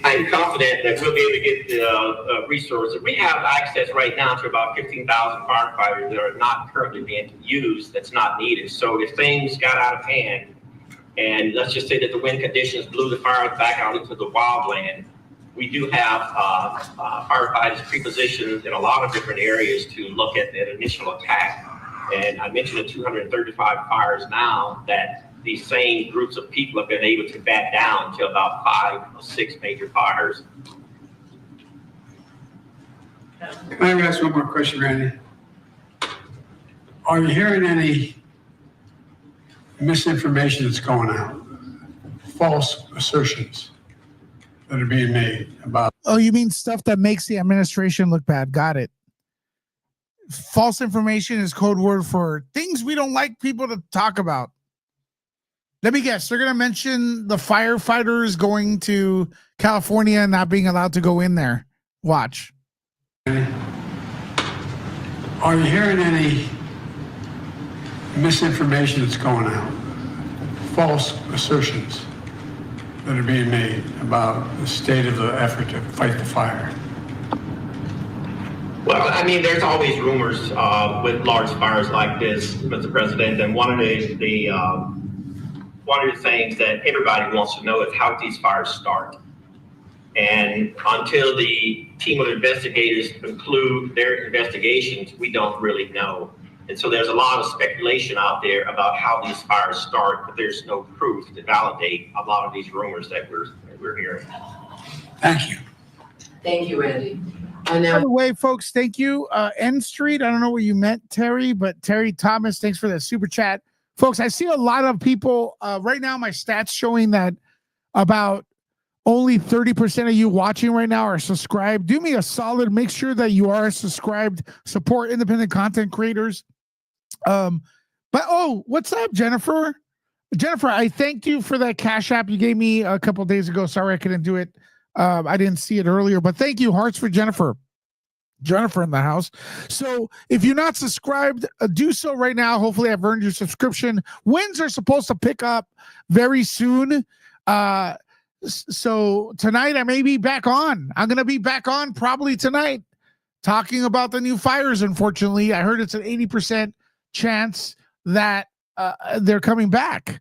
I'm confident that we'll be able to get the resources. We have access right now to about 15,000 firefighters that are not currently being used, that's not needed. So if things got out of hand, and let's just say that the wind conditions blew the fires back out into the wildland, we do have firefighters pre-positioned in a lot of different areas to look at that initial attack. And I mentioned the 235 fires now that these same groups of people have been able to bat down to about 5 or 6 major fires. Can I ask one more question, Randy? Are you hearing any misinformation that's going out? False assertions that are being made about. Oh, you mean stuff that makes the administration look bad? Got it. False information is code word for things we don't like people to talk about. Let me guess. They're going to mention the firefighters going to California and not being allowed to go in there. Watch. Are you hearing any misinformation that's going out? False assertions that are being made about the state of the effort to fight the fire? Well, I mean, there's always rumors with large fires like this, Mr. President, and one of the things that everybody wants to know is how these fires start. And until the team of investigators conclude their investigations, we don't really know. And so there's a lot of speculation out there about how these fires start, but there's no proof to validate a lot of these rumors that we're hearing. Thank you. Thank you, Randy. By the way, folks, thank you. N Street, I don't know what you meant, Terry, but Terry Thomas, thanks for that super chat. Folks, I see a lot of people right now, my stats showing that about only 30% of you watching right now are subscribed. Do me a solid. Make sure that you are subscribed. Support independent content creators. But what's up, Jennifer? Jennifer, I thanked you for that Cash App you gave me a couple days ago. Sorry I couldn't do it I didn't see it earlier, but thank you. Hearts for Jennifer. Jennifer in the house. So if you're not subscribed, do so right now. Hopefully I've earned your subscription. Wins are supposed to pick up very soon. So tonight I may be back on. I'm going to be back on probably tonight talking about the new fires. Unfortunately, I heard it's an 80% chance that they're coming back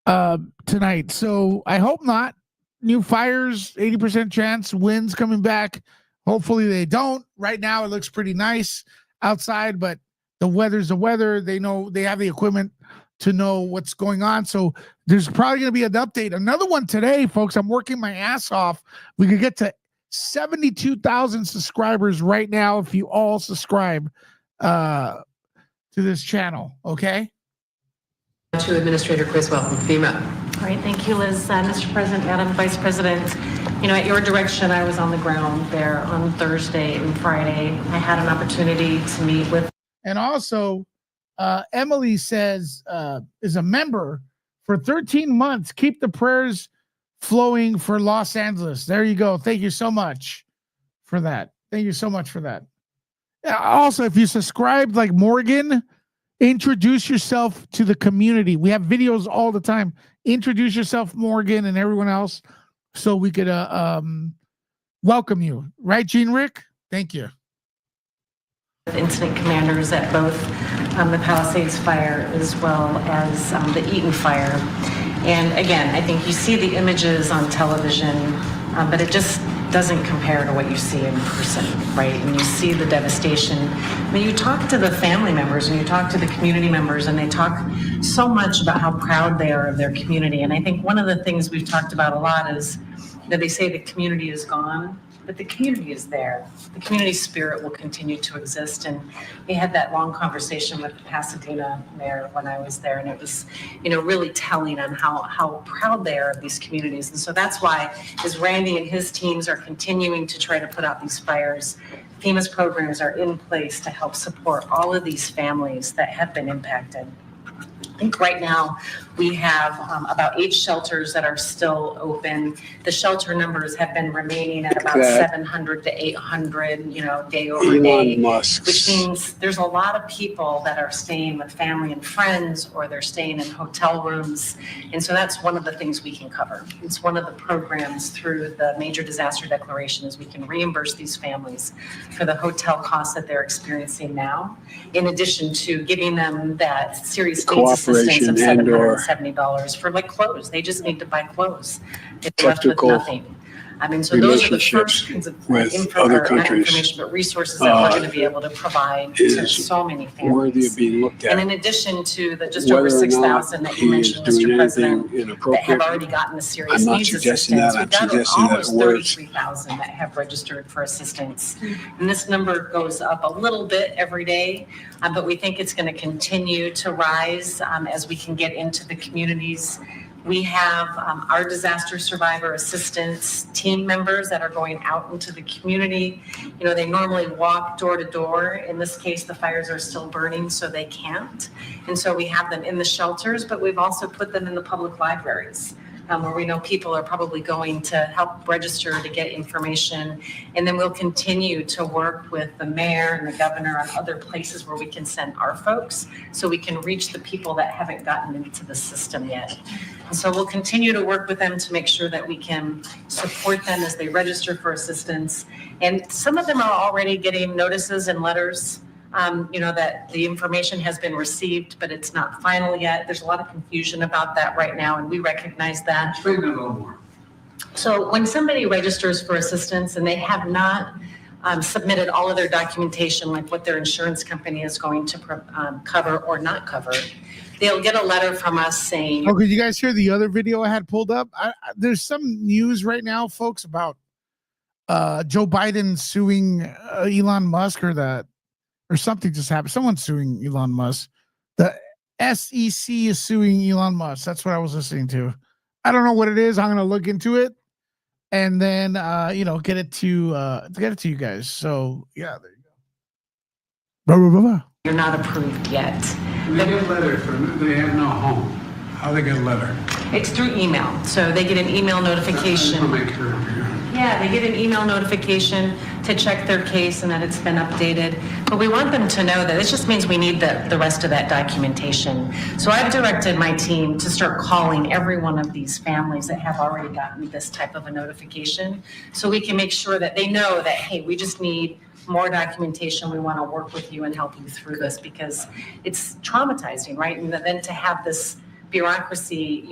tonight. So I hope not. New fires, 80% chance, winds coming back. Hopefully they don't. Right now it looks pretty nice outside, but the weather's the weather. They know, they have the equipment to know what's going on. So there's probably going to be an update. Another one today, folks. I'm working my ass off. We could get to 72,000 subscribers right now if you all subscribe to this channel. Okay. To Administrator Criswell from FEMA. All right, thank you, Liz. Mr. President, Madam Vice President, at your direction, I was on the ground there on Thursday and Friday. I had an opportunity to meet with. And also, Emily says, is a member for 13 months. Keep the prayers flowing for Los Angeles. There you go. Thank you so much for that. Thank you so much for that. Also, if you subscribed like Morgan, introduce yourself to the community. We have videos all the time. Introduce yourself, Morgan, and everyone else, so we could welcome you. Right, Gene Rick? Thank you. Incident commanders at both the Palisades fire as well as the Eaton fire. And again, I think you see the images on television, but it just doesn't compare to what you see in person, right? And you see the devastation. I mean, you talk to the family members and you talk to the community members, and they talk so much about how proud they are of their community. And I think one of the things we've talked about a lot is that they say the community is gone, but the community is there. The community spirit will continue to exist. And we had that long conversation with the Pasadena mayor when I was there, and it was, really telling on how proud they are of these communities. And so that's why, as Randy and his teams are continuing to try to put out these fires, FEMA's programs are in place to help support all of these families that have been impacted. I think right now we have about 8 shelters that are still open. The shelter numbers have been remaining at about 700 to 800, day over day, which means there's a lot of people that are staying with family and friends, or they're staying in hotel rooms. And so that's one of the things we can cover. It's one of the programs through the major disaster declaration is we can reimburse these families for the hotel costs that they're experiencing now, in addition to giving them that serious needs assistance of $770 for clothes. They just need to buy clothes. They're left with nothing. I mean, so those are the first kinds of information, but resources that we're going to be able to provide to so many families. Worthy of being looked at. And in addition to the just over 6,000 that you mentioned, Mr. President, that have already gotten the serious needs assistance, we've got almost 33,000 that have registered for assistance. And this number goes up a little bit every day, but we think it's going to continue to rise as we can get into the communities. We have our disaster survivor assistance team members that are going out into the community. They normally walk door to door. In this case, the fires are still burning, so they can't. And so we have them in the shelters, but we've also put them in the public libraries, where we know people are probably going to help register to get information. And then we'll continue to work with the mayor and the governor on other places where we can send our folks, so we can reach the people that haven't gotten into the system yet. And so we'll continue to work with them to make sure that we can support them as they register for assistance. And some of them are already getting notices and letters, that the information has been received, but it's not final yet. There's a lot of confusion about that right now, and we recognize that. Explain that a little more. So when somebody registers for assistance and they have not submitted all of their documentation, like what their insurance company is going to cover or not cover, they'll get a letter from us saying. Oh, could you guys hear the other video I had pulled up? There's some news right now, folks, about Joe Biden suing Elon Musk, or something just happened. Someone's suing Elon Musk. The SEC is suing Elon Musk. That's what I was listening to. I don't know what it is. I'm going to look into it and then, get it to you guys. So yeah, there you go. Blah, blah, blah, blah. You're not approved yet. They get a letter from, they have no home. How they get a letter? It's through email. So they get an email notification. Make sure. Yeah, they get an email notification to check their case and that it's been updated. But we want them to know that this just means we need the rest of that documentation. So I've directed my team to start calling every one of these families that have already gotten this type of a notification, so we can make sure that they know that, hey, we just need more documentation. We want to work with you and help you through this, because it's traumatizing, right? And then to have this bureaucracy,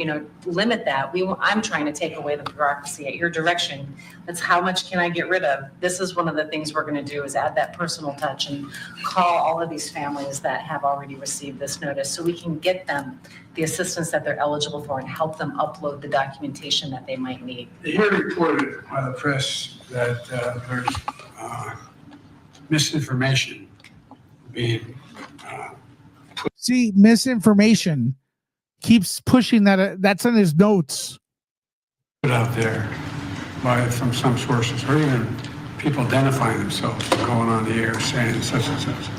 limit that. I'm trying to take away the bureaucracy at your direction. That's how much can I get rid of? This is one of the things we're going to do, is add that personal touch and call all of these families that have already received this notice, so we can get them the assistance that they're eligible for and help them upload the documentation that they might need. You reported by the press that there's misinformation being See, misinformation keeps pushing that. That's in his notes. put out there from some sources, or even people identifying themselves going on the air saying such and such.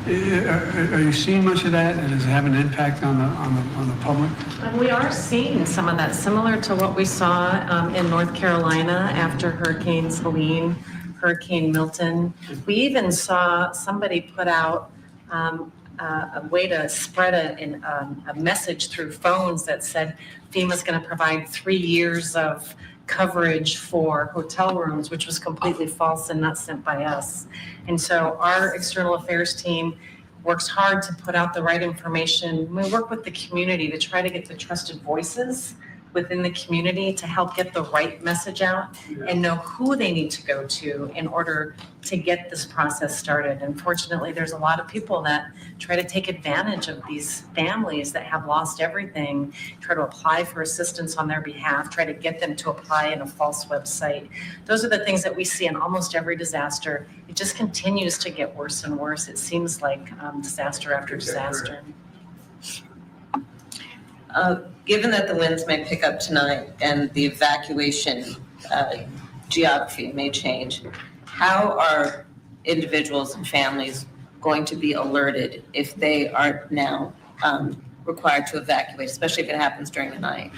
Are you seeing much of that, and does it have an impact on the public? We are seeing some of that, similar to what we saw in North Carolina after Hurricanes Helene, Hurricane Milton. We even saw somebody put out a way to spread a message through phones that said FEMA's going to provide 3 years of coverage for hotel rooms, which was completely false and not sent by us. And so our external affairs team works hard to put out the right information. We work with the community to try to get the trusted voices within the community to help get the right message out and know who they need to go to in order to get this process started. Unfortunately, there's a lot of people that try to take advantage of these families that have lost everything, try to apply for assistance on their behalf, try to get them to apply in a false website. Those are the things that we see in almost every disaster. It just continues to get worse and worse. It seems like disaster after disaster. Given that the winds may pick up tonight and the evacuation geography may change, how are individuals and families going to be alerted if they are now required to evacuate, especially if it happens during the night?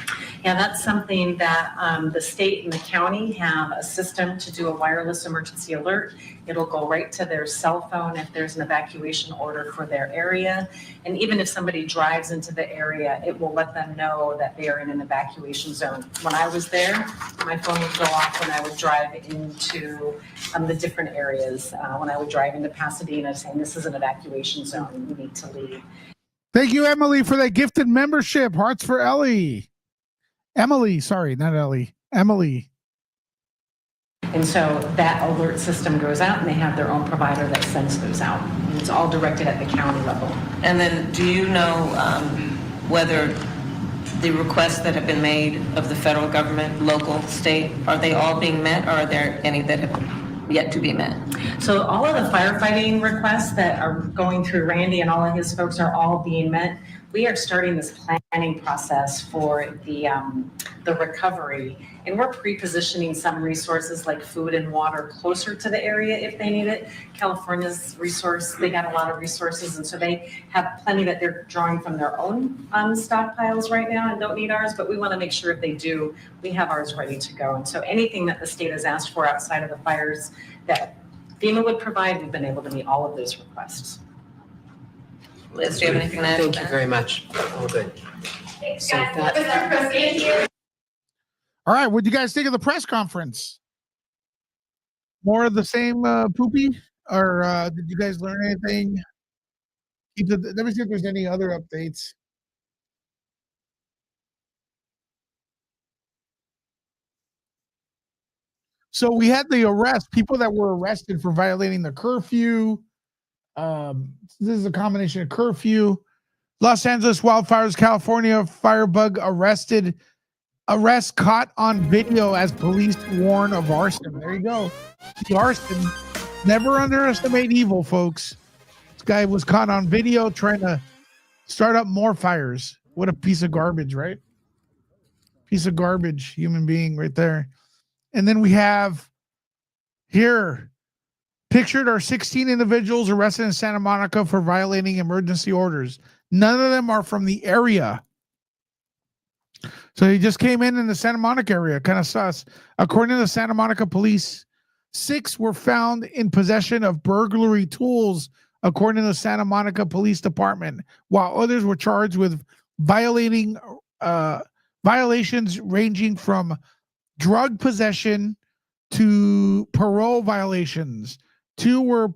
Yeah, that's something that the state and the county have a system to do a wireless emergency alert. It'll go right to their cell phone if there's an evacuation order for their area. And even if somebody drives into the area, it will let them know that they are in an evacuation zone. When I was there, my phone would go off when I would drive into the different areas. When I would drive into Pasadena, saying this is an evacuation zone, you need to leave. Thank you, Emily, for that gifted membership. Hearts for Ellie. Emily, sorry, not Ellie. Emily. And so that alert system goes out, and they have their own provider that sends those out. And it's all directed at the county level. And then do you know whether the requests that have been made of the federal government, local, state, are they all being met, or are there any that have yet to be met? So all of the firefighting requests that are going through Randy and all of his folks are all being met. We are starting this planning process for the recovery, and we're pre-positioning some resources like food and water closer to the area if they need it. California's resource, they got a lot of resources, and so they have plenty that they're drawing from their own stockpiles right now and don't need ours, but we want to make sure if they do, we have ours ready to go. And so anything that the state has asked for outside of the fires that FEMA would provide, we've been able to meet all of those requests. Liz, do you have anything to add? Thank you very much. All good. So that, All right, what do you guys think of the press conference? More of the same poopy? Or did you guys learn anything? Let me see if there's any other updates. So we had the arrest, people that were arrested for violating the curfew. This is a combination of curfew. Los Angeles wildfires, California firebug arrest caught on video as police warn of arson. There you go. The arson. Never underestimate evil, folks. This guy was caught on video trying to start up more fires. What a piece of garbage, right? Piece of garbage, human being right there. And then we have here pictured are 16 individuals arrested in Santa Monica for violating emergency orders. None of them are from the area. So he just came in the Santa Monica area, kind of sus. According to the Santa Monica police, 6 were found in possession of burglary tools, according to the Santa Monica Police Department, while others were charged with violating violations ranging from drug possession to parole violations. 2 were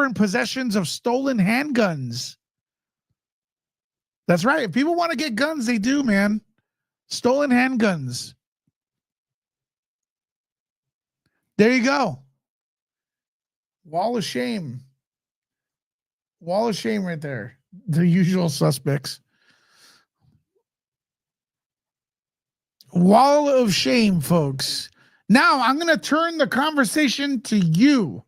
in possessions of stolen handguns. That's right. If people want to get guns, they do, man. Stolen handguns. There you go. Wall of shame. Wall of shame right there. The usual suspects. Wall of shame, folks. Now I'm going to turn the conversation to you.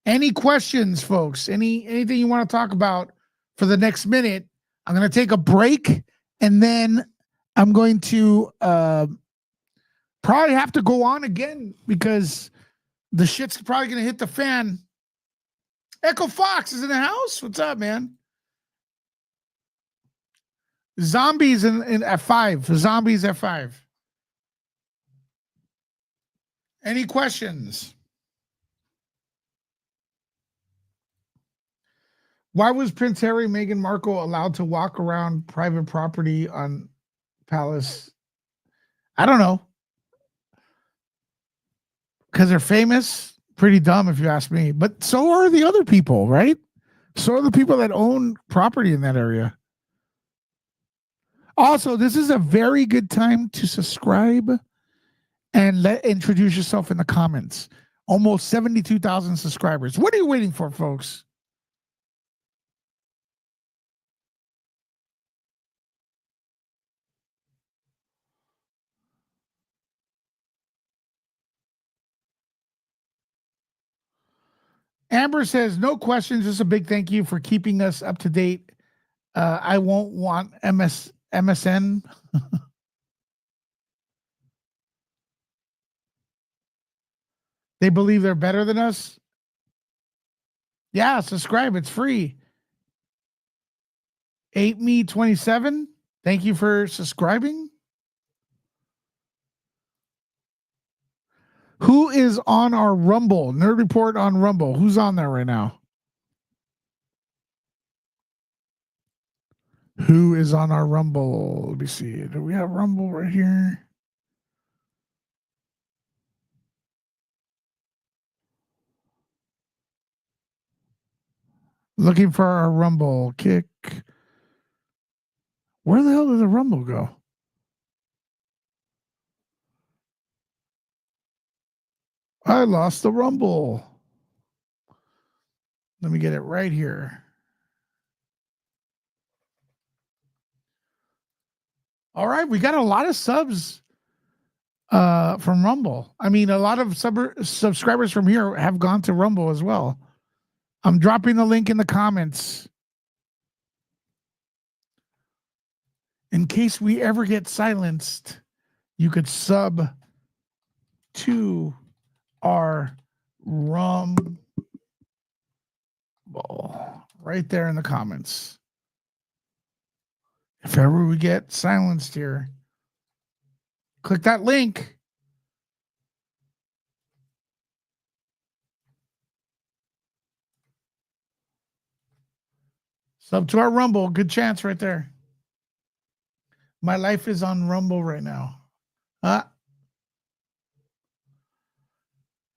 Any questions, folks? Anything you want to talk about for the next minute? I'm going to take a break, and then I'm going to probably have to go on again because the shit's probably going to hit the fan. Echo Fox is in the house. What's up, man? Zombies in at 5. Zombies at 5. Any questions? Why was Prince Harry and Meghan Markle allowed to walk around private property on Palace? I don't know. Because they're famous? Pretty dumb if you ask me. But so are the other people, right? So are the people that own property in that area. Also, this is a very good time to subscribe and introduce yourself in the comments. Almost 72,000 subscribers. What are you waiting for, folks? Amber says, no questions. Just a big thank you for keeping us up to date. I won't want MSN. They believe they're better than us. Yeah, subscribe. It's free. 8me27. Thank you for subscribing. Who is on our Rumble? Nerd Report on Rumble. Who's on there right now? Who is on our Rumble? Let me see. Do we have Rumble right here? Looking for our Rumble kick. Where the hell did the Rumble go? I lost the Rumble. Let me get it right here. All right, we got a lot of subs from Rumble. I mean, a lot of subscribers from here have gone to Rumble as well. I'm dropping the link in the comments. In case we ever get silenced, you could sub to our Rumble right there in the comments. If ever we get silenced here, click that link. Sub to our Rumble. Good chance right there. My life is on Rumble right now.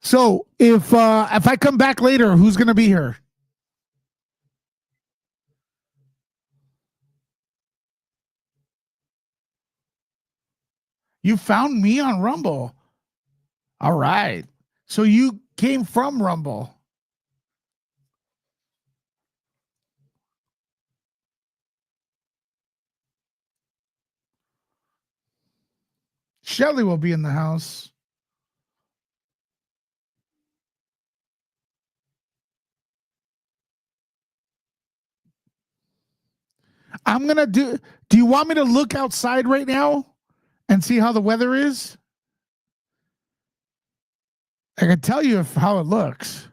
So if I come back later, who's going to be here? You found me on Rumble. All right. So you came from Rumble. Shelly will be in the house. I'm going to do you want me to look outside right now and see how the weather is? I can tell you how it looks.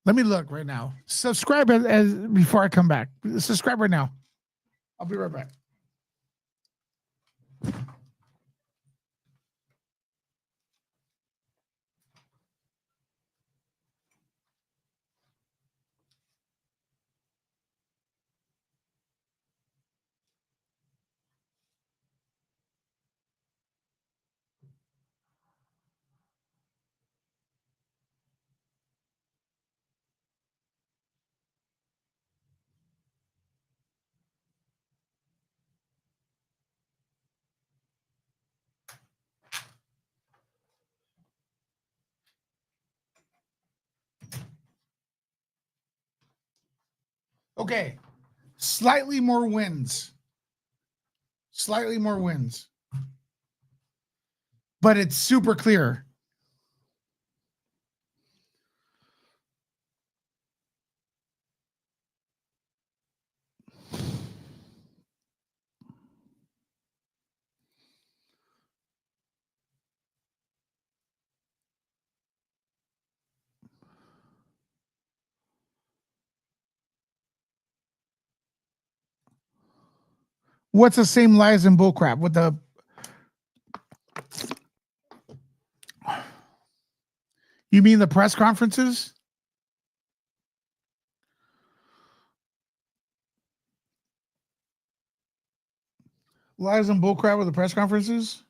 Let me look right now. Subscribe as before I come back. Subscribe right now. I'll be right back. Okay. Slightly more wins. Slightly more wins. But it's super clear. What's the same lies and bullcrap with the? You mean the press conferences? Lies and bullcrap with the press conferences?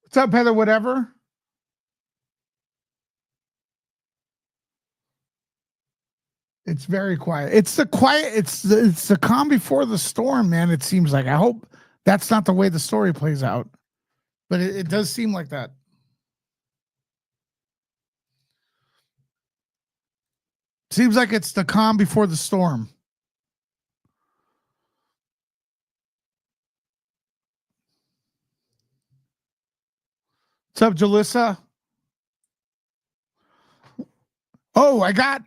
What's up, Heather? Whatever. It's very quiet. It's the quiet. It's the calm before the storm, man. It seems like. I hope that's not the way the story plays out, but it does seem like that. Seems like it's the calm before the storm. What's up, Jalissa? Oh, I got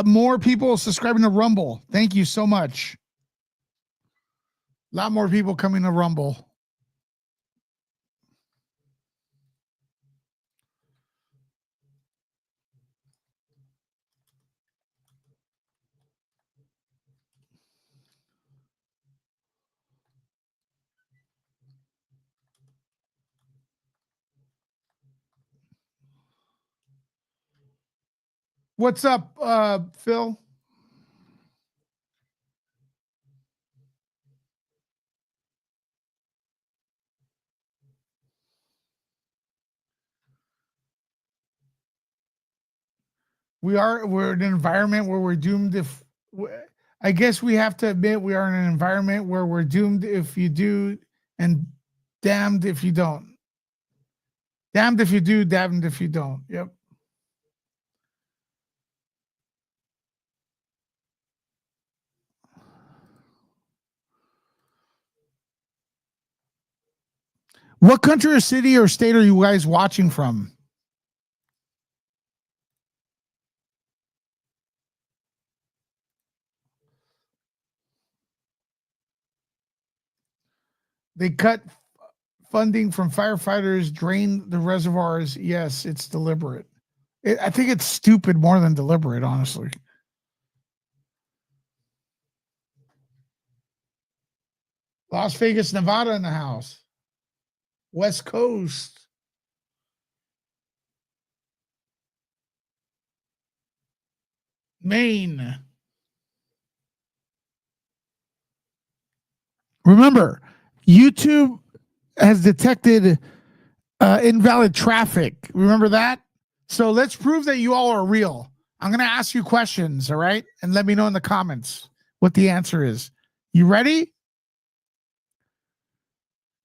more people subscribing to Rumble. Thank you so much. A lot more people coming to Rumble. What's up, Phil? We're in an environment where we're doomed if I guess we have to admit we are in an environment where we're doomed if you do and damned if you don't. Damned if you do, damned if you don't. Yep. What country or city or state are you guys watching from? They cut funding from firefighters, drain the reservoirs. Yes, it's deliberate. I think it's stupid more than deliberate, honestly. Las Vegas, Nevada in the house. West Coast. Maine. Remember, YouTube has detected invalid traffic. Remember that? So let's prove that you all are real. I'm going to ask you questions, all right? And let me know in the comments what the answer is. You ready?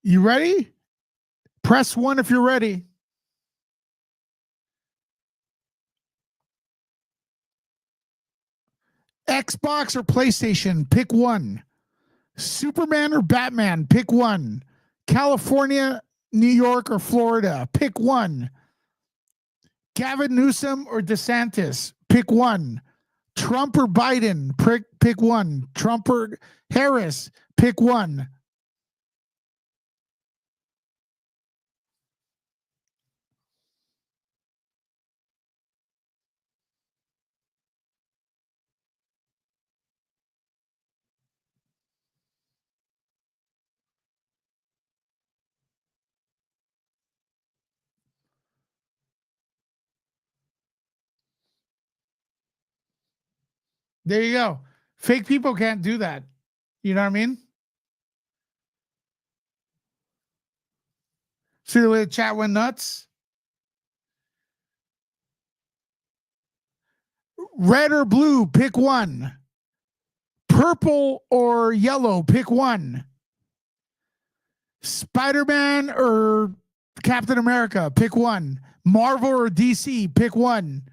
You ready? Press 1 if you're ready. Xbox or PlayStation, pick one. Superman or Batman, pick one. California, New York, or Florida, pick one. Gavin Newsom or DeSantis, pick one. Trump or Biden, pick one. Trump or Harris, pick one. There you go. Fake people can't do that. You know what I mean? See the way the chat went nuts? Red or blue, pick one. Purple or yellow, pick one. Spider-Man or Captain America, pick one. Marvel or DC, pick one.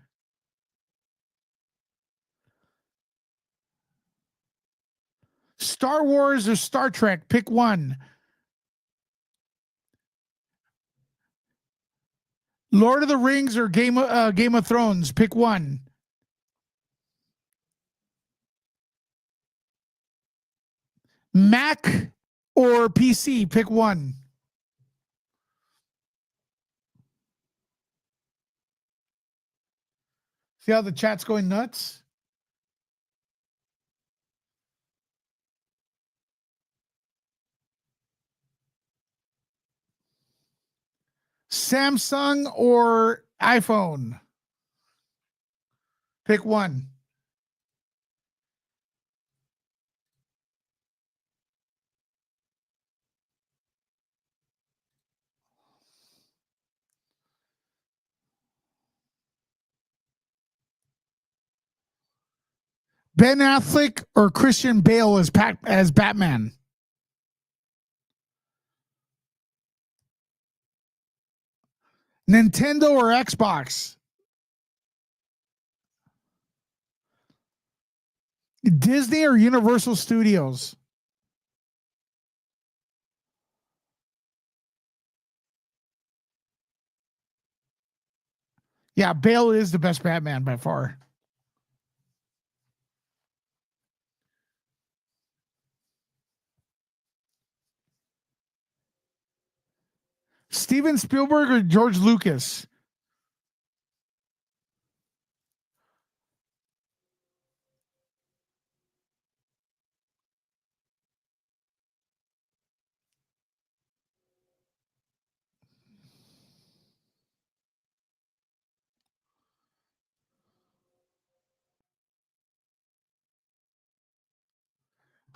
Star Wars or Star Trek, pick one. Lord of the Rings or Game of Thrones, pick one. Mac or PC, pick one. See how the chat's going nuts? Samsung or iPhone? Pick one. Ben Affleck or Christian Bale as Batman? Nintendo or Xbox? Disney or Universal Studios? Yeah, Bale is the best Batman by far. Steven Spielberg or George Lucas?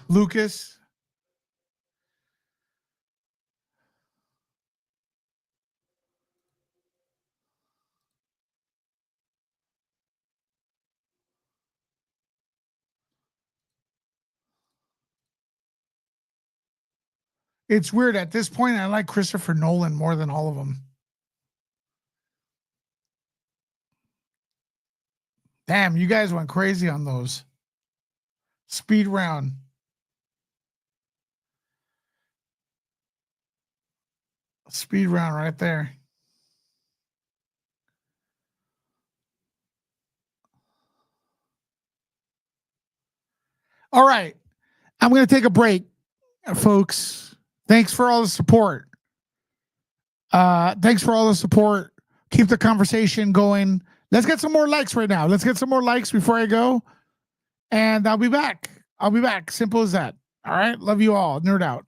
Lucas. It's weird. At this point, I like Christopher Nolan more than all of them. Damn, you guys went crazy on those. Speed round. Speed round right there. All right. I'm going to take a break, folks. Thanks for all the support. Thanks for all the support. Keep the conversation going. Let's get some more likes right now. Let's get some more likes before I go. And I'll be back. Simple as that. All right. Love you all. Nerd out.